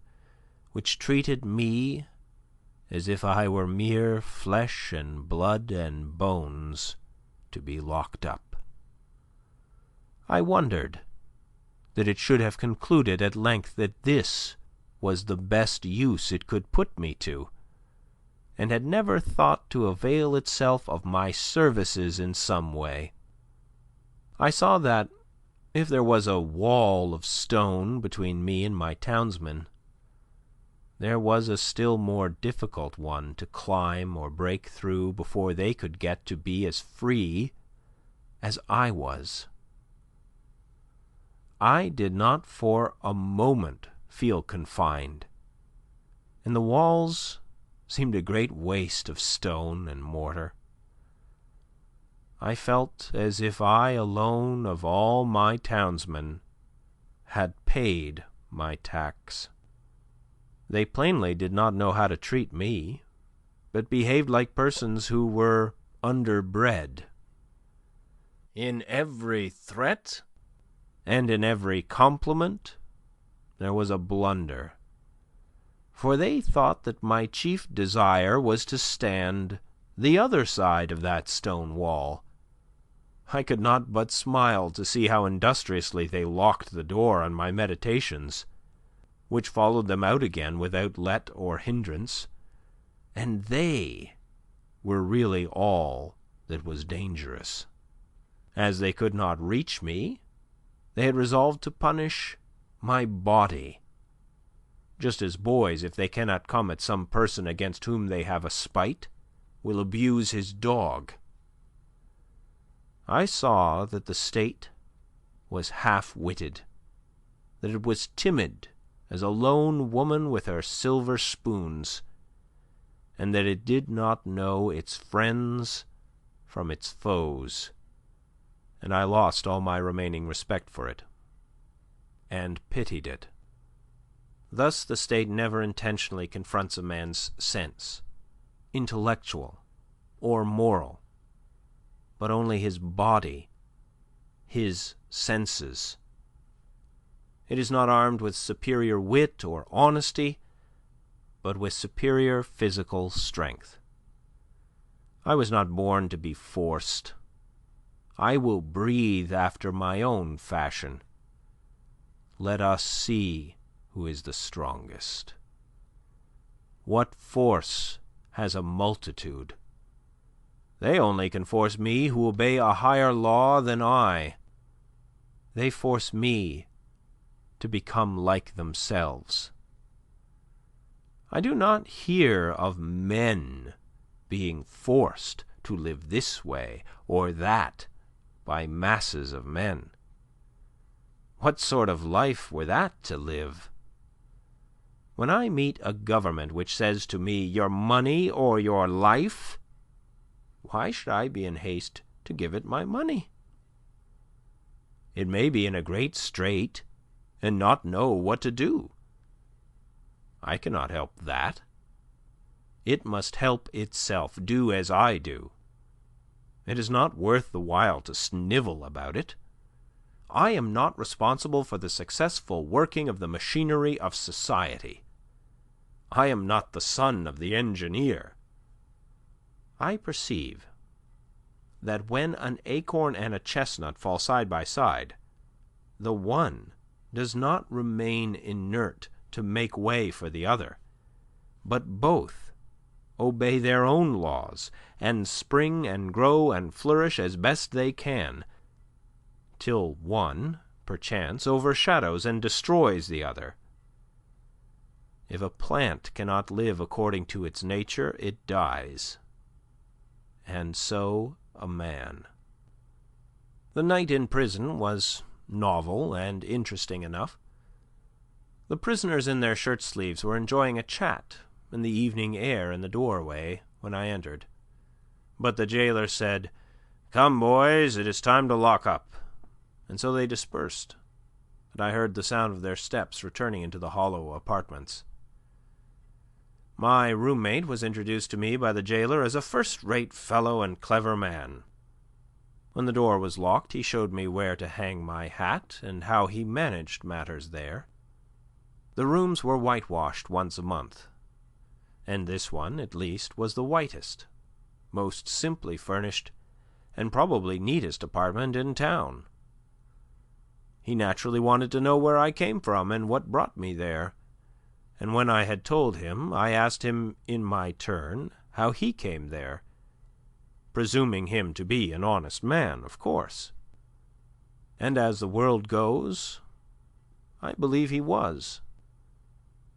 which treated me as if I were mere flesh and blood and bones to be locked up. I wondered that it should have concluded at length that this was the best use it could put me to, and had never thought to avail itself of my services in some way. I saw that, if there was a wall of stone between me and my townsmen, there was a still more difficult one to climb or break through before they could get to be as free as I was. I did not for a moment feel confined, and the walls seemed a great waste of stone and mortar. I felt as if I alone of all my townsmen had paid my tax. They plainly did not know how to treat me, but behaved like persons who were underbred. In every threat and in every compliment there was a blunder, for they thought that my chief desire was to stand the other side of that stone wall. I could not but smile to see how industriously they locked the door on my meditations, which followed them out again without let or hindrance, and they were really all that was dangerous. As they could not reach me, they had resolved to punish my body, just as boys, if they cannot come at some person against whom they have a spite, will abuse his dog. I saw that the state was half-witted, that it was timid as a lone woman with her silver spoons, and that it did not know its friends from its foes, and I lost all my remaining respect for it, and pitied it. Thus the state never intentionally confronts a man's sense, intellectual or moral, but only his body, his senses. It is not armed with superior wit or honesty, but with superior physical strength. I was not born to be forced. I will breathe after my own fashion. Let us see who is the strongest. What force has a multitude? They only can force me who obey a higher law than I. They force me to become like themselves. I do not hear of men being forced to live this way or that by masses of men. What sort of life were that to live? When I meet a government which says to me, "Your money or your life," why should I be in haste to give it my money? It may be in a great strait and not know what to do. I cannot help that. It must help itself, do as I do. It is not worth the while to snivel about it. I am not responsible for the successful working of the machinery of society. I am not the son of the engineer. I perceive that when an acorn and a chestnut fall side by side, the one does not remain inert to make way for the other, but both obey their own laws, and spring and grow and flourish as best they can, till one, perchance, overshadows and destroys the other. If a plant cannot live according to its nature, it dies. And so a man. The night in prison was novel and interesting enough. The prisoners in their shirt-sleeves were enjoying a chat in the evening air in the doorway when I entered. But the jailer said, "Come, boys, it is time to lock up," and so they dispersed, and I heard the sound of their steps returning into the hollow apartments. My roommate was introduced to me by the jailer as a first-rate fellow and clever man. When the door was locked, he showed me where to hang my hat and how he managed matters there. The rooms were whitewashed once a month, and this one, at least, was the whitest, most simply furnished, and probably neatest apartment in town. He naturally wanted to know where I came from and what brought me there, and when I had told him, I asked him in my turn how he came there, presuming him to be an honest man, of course. And as the world goes, I believe he was.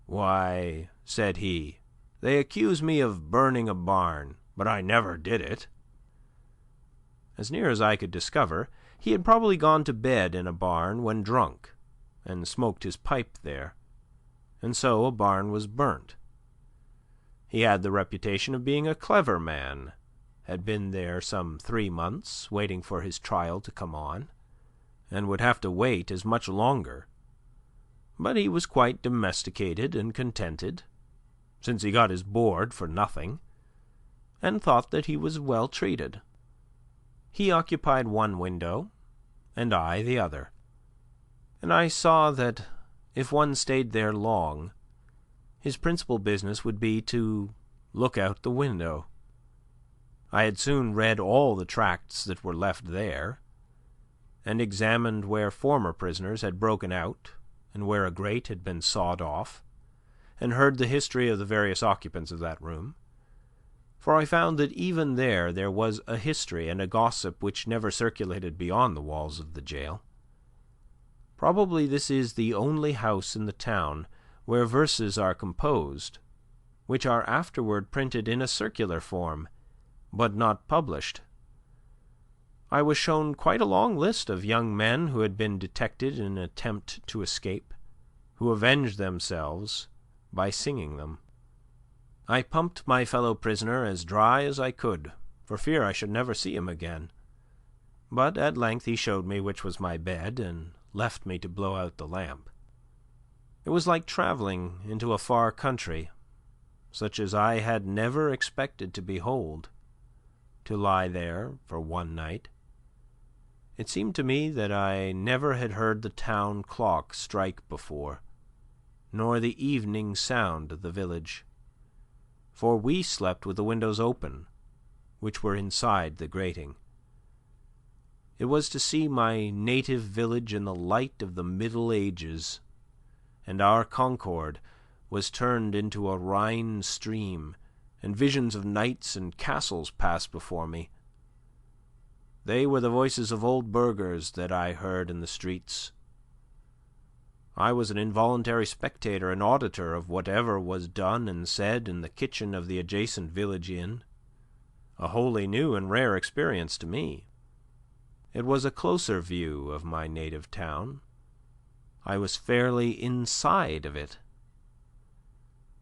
"Why," said he, "they accuse me of burning a barn, but I never did it." As near as I could discover, he had probably gone to bed in a barn when drunk, and smoked his pipe there, and so a barn was burnt. He had the reputation of being a clever man, had been there some 3 months, waiting for his trial to come on, and would have to wait as much longer. But he was quite domesticated and contented, since he got his board for nothing, and thought that he was well treated. He occupied one window, and I the other, and I saw that if one stayed there long, his principal business would be to look out the window. I had soon read all the tracts that were left there, and examined where former prisoners had broken out and where a grate had been sawed off, and heard the history of the various occupants of that room, for I found that even there was a history and a gossip which never circulated beyond the walls of the jail. Probably this is the only house in the town where verses are composed, which are afterward printed in a circular form, but not published. I was shown quite a long list of young men who had been detected in an attempt to escape, who avenged themselves by singing them. I pumped my fellow prisoner as dry as I could, for fear I should never see him again. But at length he showed me which was my bed, and left me to blow out the lamp. It was like travelling into a far country, such as I had never expected to behold, to lie there for one night. It seemed to me that I never had heard the town clock strike before, nor the evening sound of the village, for we slept with the windows open, which were inside the grating. It was to see my native village in the light of the Middle Ages, and our Concord was turned into a Rhine stream, and visions of knights and castles passed before me. They were the voices of old burghers that I heard in the streets. I was an involuntary spectator and auditor of whatever was done and said in the kitchen of the adjacent village inn, a wholly new and rare experience to me. It was a closer view of my native town. I was fairly inside of it.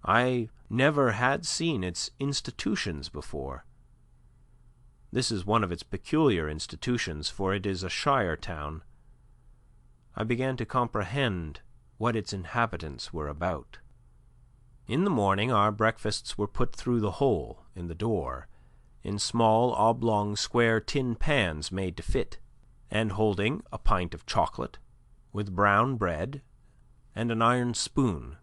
I never had seen its institutions before. This is one of its peculiar institutions, for it is a shire town. I began to comprehend what its inhabitants were about. In the morning our breakfasts were put through the hole in the door, in small oblong square tin pans made to fit, and holding a pint of chocolate, with brown bread, and an iron spoon.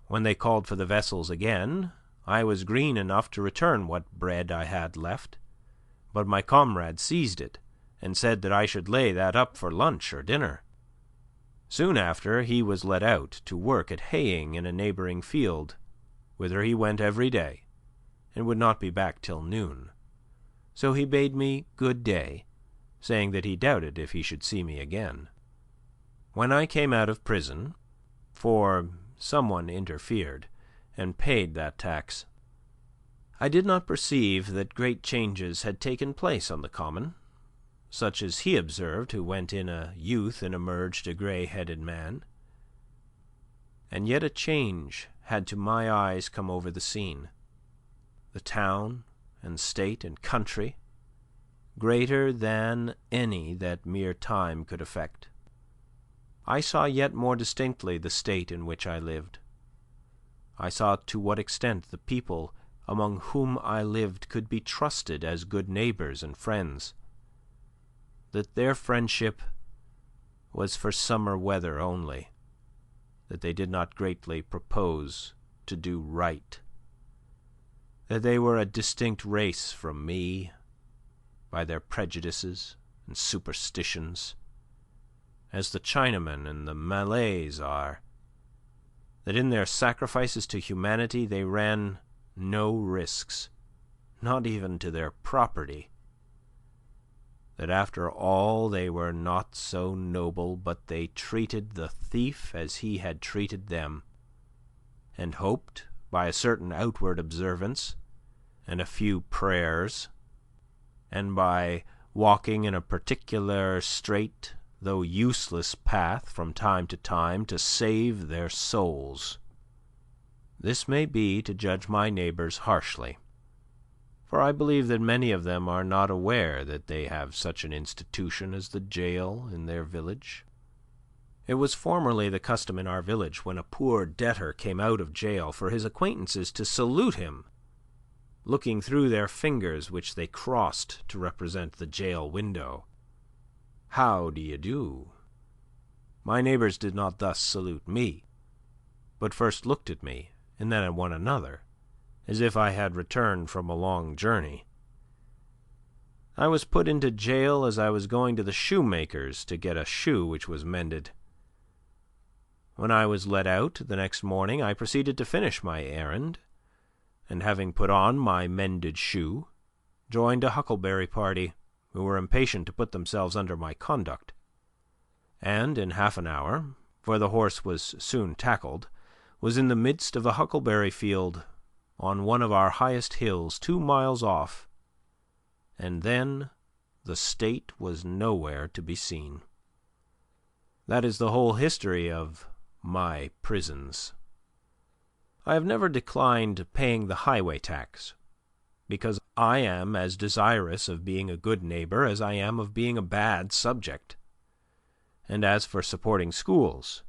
When they called for the vessels again, I was green enough to return what bread I had left, but my comrade seized it, and said that I should lay that up for lunch or dinner. Soon after he was let out to work at haying in a neighbouring field, whither he went every day, and would not be back till noon. So he bade me good day, saying that he doubted if he should see me again. When I came out of prison, for someone interfered and paid that tax, I did not perceive that great changes had taken place on the common, such as he observed who went in a youth and emerged a grey-headed man. And yet a change had to my eyes come over the scene. The town and state and country, greater than any that mere time could effect. I saw yet more distinctly the state in which I lived. I saw to what extent the people among whom I lived could be trusted as good neighbours and friends, that their friendship was for summer weather only, that they did not greatly propose to do right, that they were a distinct race from me by their prejudices and superstitions, as the Chinamen and the Malays are, that in their sacrifices to humanity they ran no risks, not even to their property, that after all they were not so noble, but they treated the thief as he had treated them, and hoped, by a certain outward observance and a few prayers, and by walking in a particular straight though useless path from time to time, to save their souls. This may be to judge my neighbours harshly, for I believe that many of them are not aware that they have such an institution as the jail in their village. It was formerly the custom in our village, when a poor debtor came out of jail, for his acquaintances to salute him, looking through their fingers, which they crossed to represent the jail window. "How do you do?" My neighbours did not thus salute me, but first looked at me, and then at one another, as if I had returned from a long journey. I was put into jail as I was going to the shoemaker's to get a shoe which was mended. When I was let out the next morning, I proceeded to finish my errand, and having put on my mended shoe, joined a huckleberry party, who were impatient to put themselves under my conduct, and in half an hour, for the horse was soon tackled, was in the midst of a huckleberry field on one of our highest hills 2 miles off, and then the state was nowhere to be seen. That is the whole history of my prisons. I have never declined paying the highway tax, because I am as desirous of being a good neighbour as I am of being a bad subject. And as for supporting schools,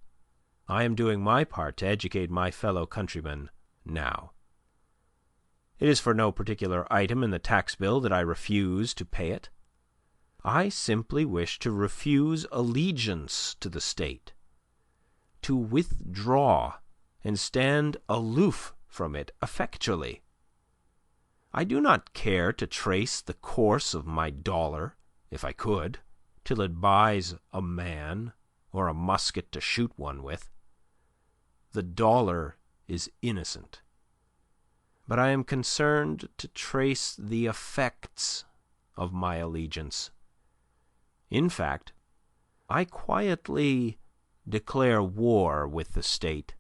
I am doing my part to educate my fellow countrymen now. It is for no particular item in the tax bill that I refuse to pay it. I simply wish to refuse allegiance to the state, to withdraw and stand aloof from it effectually. I do not care to trace the course of my dollar, if I could, till it buys a man or a musket to shoot one with. The dollar is innocent, but I am concerned to trace the effects of my allegiance. In fact, I quietly declare war with the state,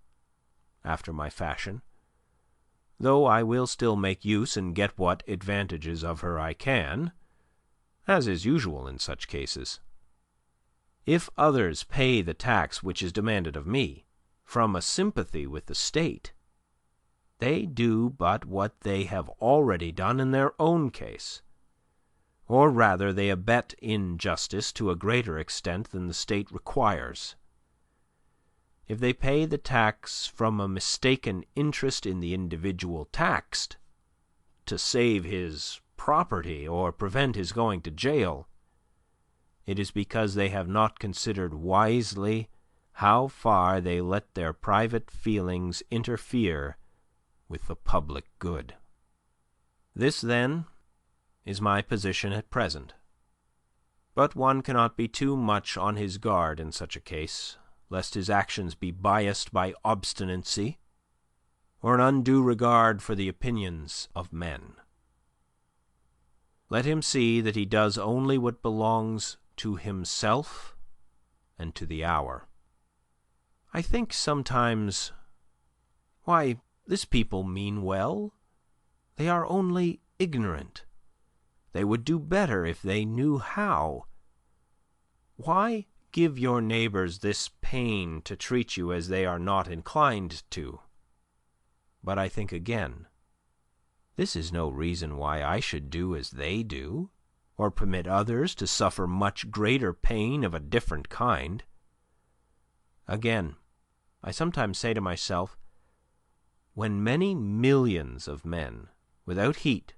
after my fashion, though I will still make use and get what advantages of her I can, as is usual in such cases. If others pay the tax which is demanded of me, from a sympathy with the state, they do but what they have already done in their own case, or rather they abet injustice to a greater extent than the state requires. If they pay the tax from a mistaken interest in the individual taxed, to save his property or prevent his going to jail, it is because they have not considered wisely how far they let their private feelings interfere with the public good. This, then, is my position at present. But one cannot be too much on his guard in such a case, lest his actions be biased by obstinacy or an undue regard for the opinions of men. Let him see that he does only what belongs to himself and to the hour. I think sometimes, why, this people mean well. They are only ignorant. They would do better if they knew how. Why give your neighbours this pain to treat you as they are not inclined to? But I think again, this is no reason why I should do as they do, or permit others to suffer much greater pain of a different kind. Again, I sometimes say to myself, when many millions of men, without heat,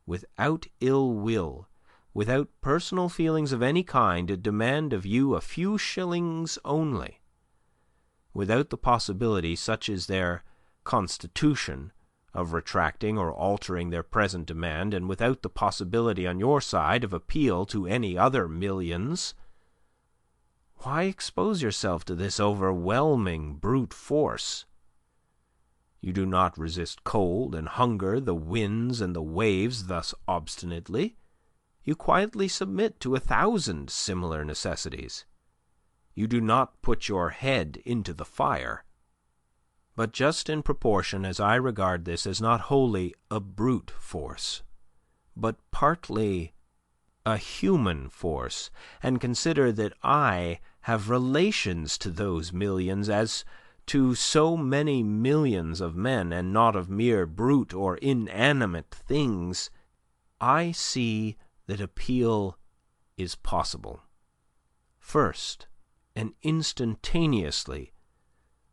without ill will, without personal feelings of any kind, demand of you a few shillings only, without the possibility, such is their constitution, of retracting or altering their present demand, and without the possibility on your side of appeal to any other millions, why expose yourself to this overwhelming brute force? You do not resist cold and hunger, the winds and the waves thus obstinately. You quietly submit to 1,000 similar necessities. You do not put your head into the fire. But just in proportion as I regard this as not wholly a brute force, but partly a human force, and consider that I have relations to those millions as to so many millions of men, and not of mere brute or inanimate things, I see that appeal is possible. First, and instantaneously,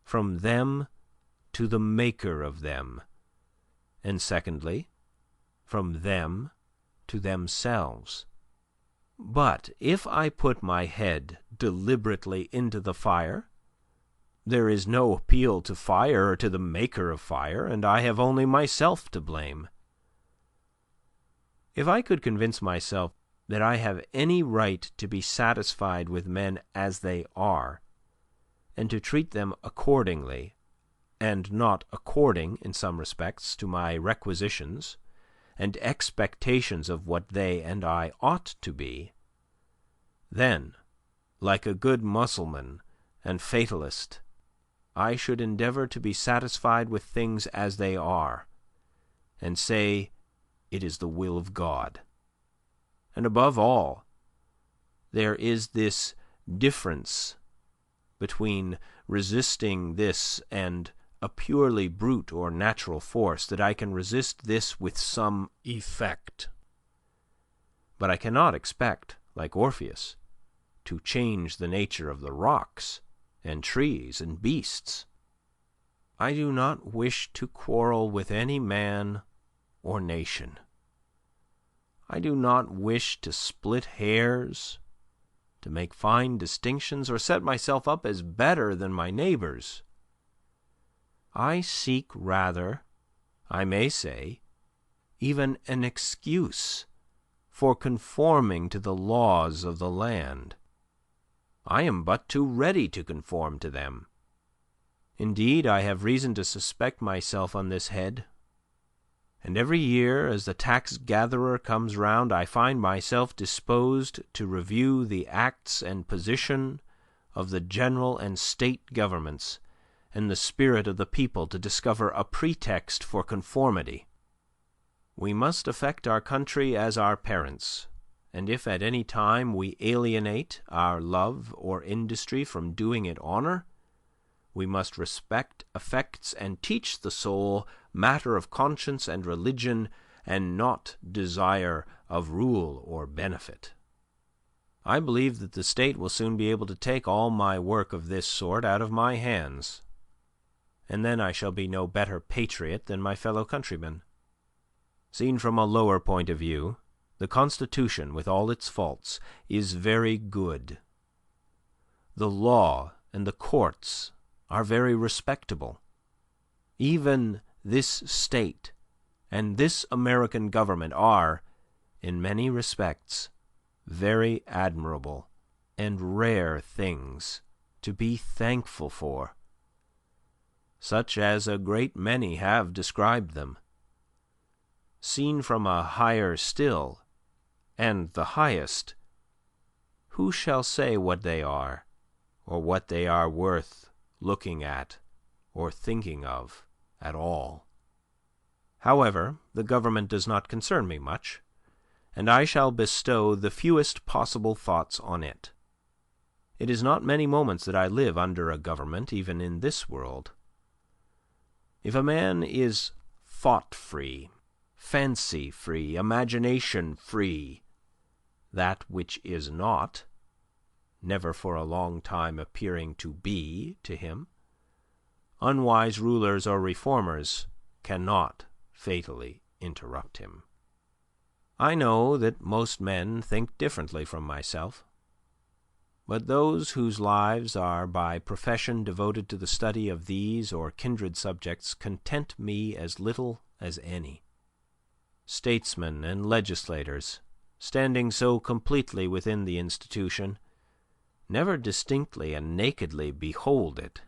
from them to the Maker of them, and secondly, from them to themselves. But if I put my head deliberately into the fire, there is no appeal to fire or to the Maker of fire, and I have only myself to blame. If I could convince myself that I have any right to be satisfied with men as they are, and to treat them accordingly, and not according, in some respects, to my requisitions and expectations of what they and I ought to be, then, like a good Mussulman and fatalist, I should endeavour to be satisfied with things as they are, and say it is the will of God. And above all, there is this difference between resisting this and a purely brute or natural force, that I can resist this with some effect. But I cannot expect, like Orpheus, to change the nature of the rocks and trees and beasts. I do not wish to quarrel with any man or nation. I do not wish to split hairs, to make fine distinctions, or set myself up as better than my neighbours. I seek rather, I may say, even an excuse for conforming to the laws of the land. I am but too ready to conform to them. Indeed, I have reason to suspect myself on this head, and every year as the tax-gatherer comes round, I find myself disposed to review the acts and position of the general and state governments, and the spirit of the people, to discover a pretext for conformity. We must affect our country as our parents, and if at any time we alienate our love or industry from doing it honour, we must respect affects and teach the soul matter of conscience and religion, and not desire of rule or benefit. I believe that the state will soon be able to take all my work of this sort out of my hands, and then I shall be no better patriot than my fellow countrymen. Seen from a lower point of view, the Constitution, with all its faults, is very good. The law and the courts are very respectable. Even this state and this American government are, in many respects, very admirable and rare things to be thankful for, such as a great many have described them. Seen from a higher still, and the highest, who shall say what they are, or what they are worth looking at or thinking of at all. However, the government does not concern me much, and I shall bestow the fewest possible thoughts on it. It is not many moments that I live under a government, even in this world. If a man is thought-free, fancy-free, imagination-free, that which is not, never for a long time appearing to be to him, unwise rulers or reformers cannot fatally interrupt him. I know that most men think differently from myself, but those whose lives are by profession devoted to the study of these or kindred subjects content me as little as any. Statesmen and legislators, standing so completely within the institution, never distinctly and nakedly behold it.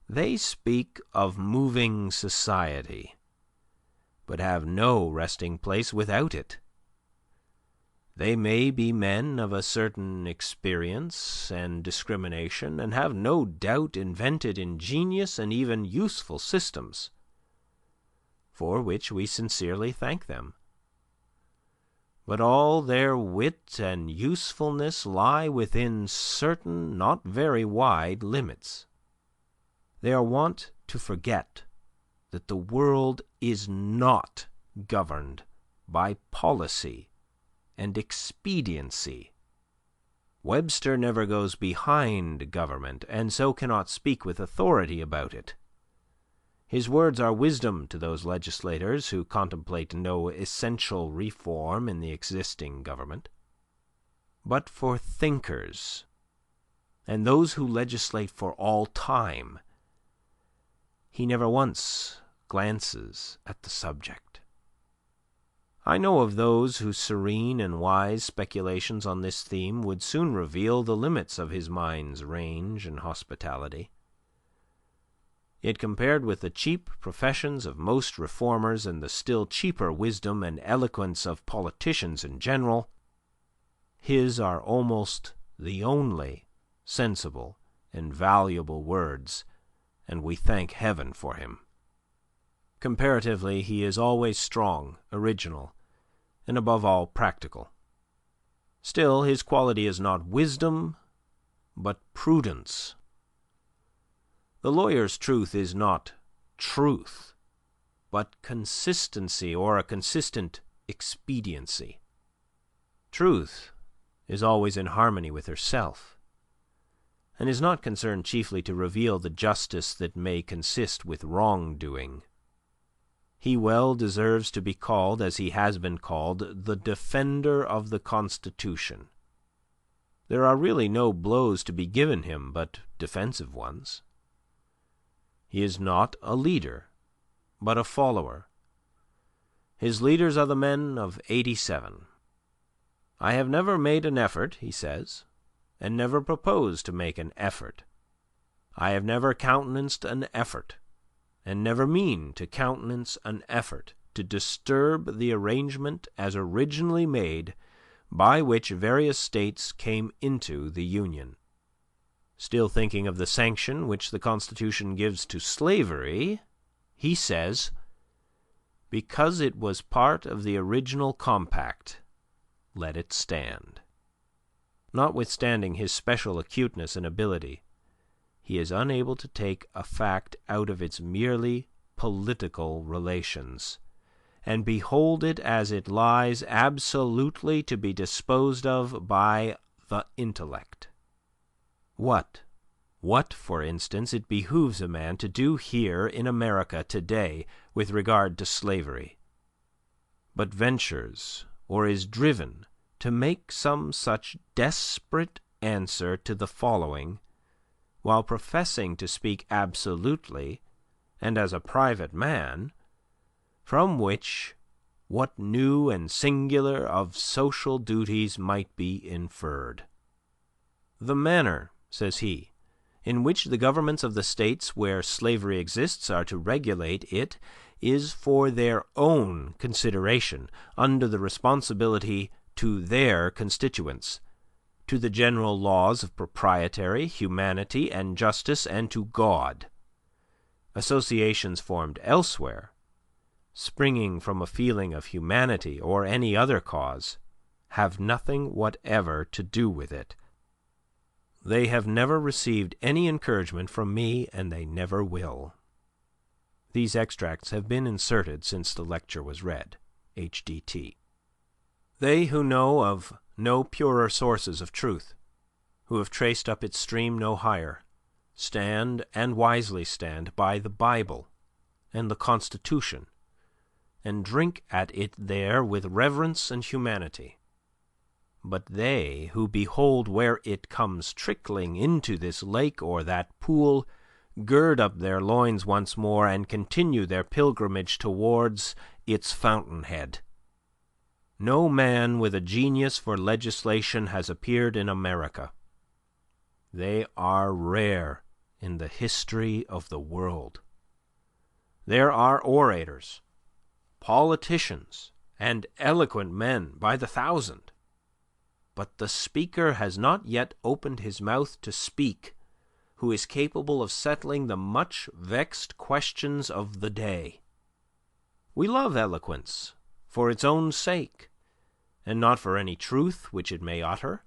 They speak of moving society, but have no resting place without it. They may be men of a certain experience and discrimination, and have no doubt invented ingenious and even useful systems, for which we sincerely thank them. But all their wit and usefulness lie within certain not very wide limits. They are wont to forget that the world is not governed by policy and expediency. Webster never goes behind government, and so cannot speak with authority about it. His words are wisdom to those legislators who contemplate no essential reform in the existing government. But for thinkers, and those who legislate for all time, he never once glances at the subject. I know of those whose serene and wise speculations on this theme would soon reveal the limits of his mind's range and hospitality. Yet compared with the cheap professions of most reformers and the still cheaper wisdom and eloquence of politicians in general, his are almost the only sensible and valuable words, and we thank heaven for him. Comparatively, he is always strong, original, and above all practical. Still, his quality is not wisdom, but prudence. The lawyer's truth is not truth, but consistency or a consistent expediency. Truth is always in harmony with herself, and is not concerned chiefly to reveal the justice that may consist with wrongdoing. He well deserves to be called, as he has been called, the defender of the Constitution. There are really no blows to be given him but defensive ones. He is not a leader, but a follower. His leaders are the men of '87. I have never made an effort, he says, and never propose to make an effort. I have never countenanced an effort, and never mean to countenance an effort to disturb the arrangement as originally made by which various states came into the Union. Still thinking of the sanction which the Constitution gives to slavery, he says, "Because it was part of the original compact, let it stand." Notwithstanding his special acuteness and ability, he is unable to take a fact out of its merely political relations, and behold it as it lies absolutely to be disposed of by the intellect. What, for instance, it behooves a man to do here in America today with regard to slavery, but ventures or is driven to make some such desperate answer to the following, while professing to speak absolutely and as a private man, from which what new and singular of social duties might be inferred. The manner, says he, in which the governments of the states where slavery exists are to regulate it is for their own consideration, under the responsibility to their constituents, to the general laws of propriety, humanity, and justice, and to God. Associations formed elsewhere, springing from a feeling of humanity or any other cause, have nothing whatever to do with it. They have never received any encouragement from me, and they never will. These extracts have been inserted since the lecture was read. H.D.T. They who know of no purer sources of truth, who have traced up its stream no higher, stand, and wisely stand, by the Bible and the Constitution, and drink at it there with reverence and humanity. But they who behold where it comes trickling into this lake or that pool, gird up their loins once more, and continue their pilgrimage towards its fountainhead. No man with a genius for legislation has appeared in America. They are rare in the history of the world. There are orators, politicians, and eloquent men by the thousand, but the speaker has not yet opened his mouth to speak who is capable of settling the much vexed questions of the day. We love eloquence for its own sake, and not for any truth which it may utter,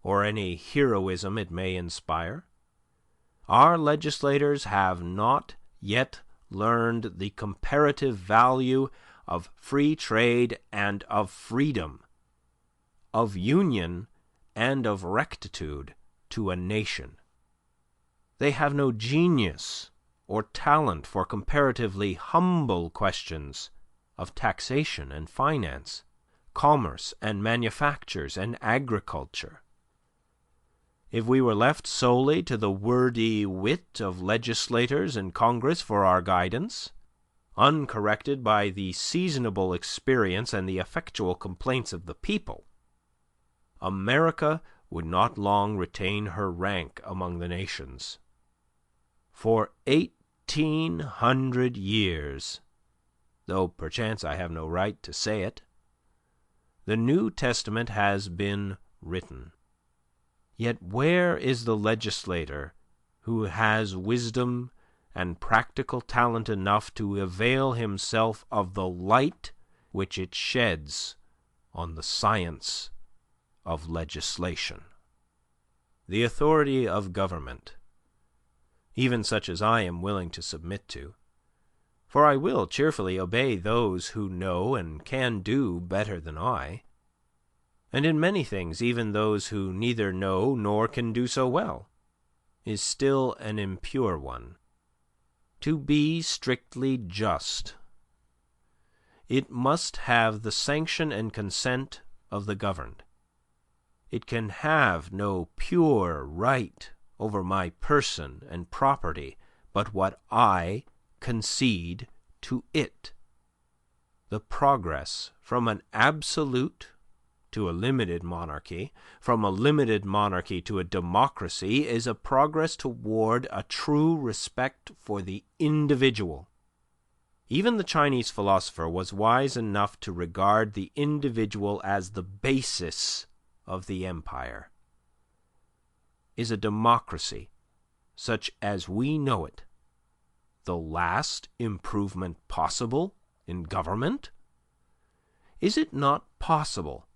or any heroism it may inspire. Our legislators have not yet learned the comparative value of free trade and of freedom, of union and of rectitude to a nation. They have no genius or talent for comparatively humble questions of taxation and finance, commerce and manufactures and agriculture. If we were left solely to the wordy wit of legislators in Congress for our guidance, uncorrected by the seasonable experience and the effectual complaints of the people, America would not long retain her rank among the nations. For 1800 years, though perchance I have no right to say it, the New Testament has been written. Yet where is the legislator who has wisdom and practical talent enough to avail himself of the light which it sheds on the science of legislation? The authority of government, even such as I am willing to submit to, for I will cheerfully obey those who know and can do better than I, and in many things even those who neither know nor can do so well, is still an impure one. To be strictly just, it must have the sanction and consent of the governed. It can have no pure right over my person and property, but what I concede to it. The progress from an absolute to a limited monarchy, from a limited monarchy to a democracy, is a progress toward a true respect for the individual. Even the Chinese philosopher was wise enough to regard the individual as the basis of the empire. Is a democracy, such as we know it, the last improvement possible in government? Is it not possible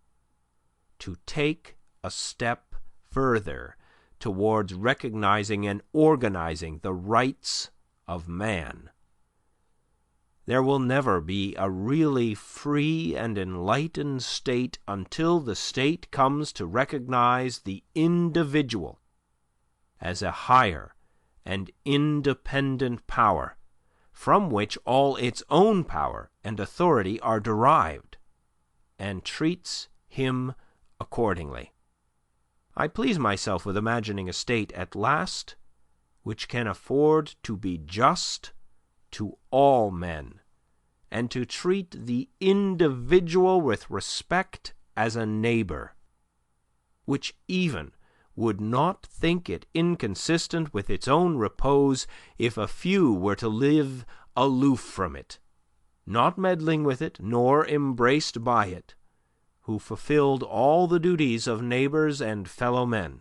to take a step further towards recognizing and organizing the rights of man? There will never be a really free and enlightened state until the state comes to recognize the individual as a higher and independent power, from which all its own power and authority are derived, and treats him accordingly. I please myself with imagining a state at last which can afford to be just to all men, and to treat the individual with respect as a neighbor, which even would not think it inconsistent with its own repose if a few were to live aloof from it, not meddling with it, nor embraced by it, who fulfilled all the duties of neighbours and fellow men.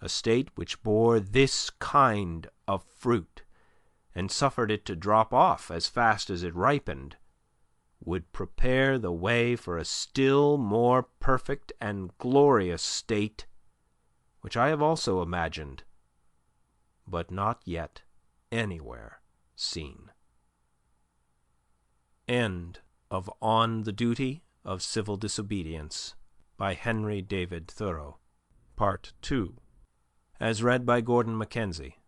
A state which bore this kind of fruit, and suffered it to drop off as fast as it ripened, would prepare the way for a still more perfect and glorious state, which I have also imagined, but not yet anywhere seen. End of On the Duty of Civil Disobedience, by Henry David Thoreau, Part 2, as read by Gordon Mackenzie.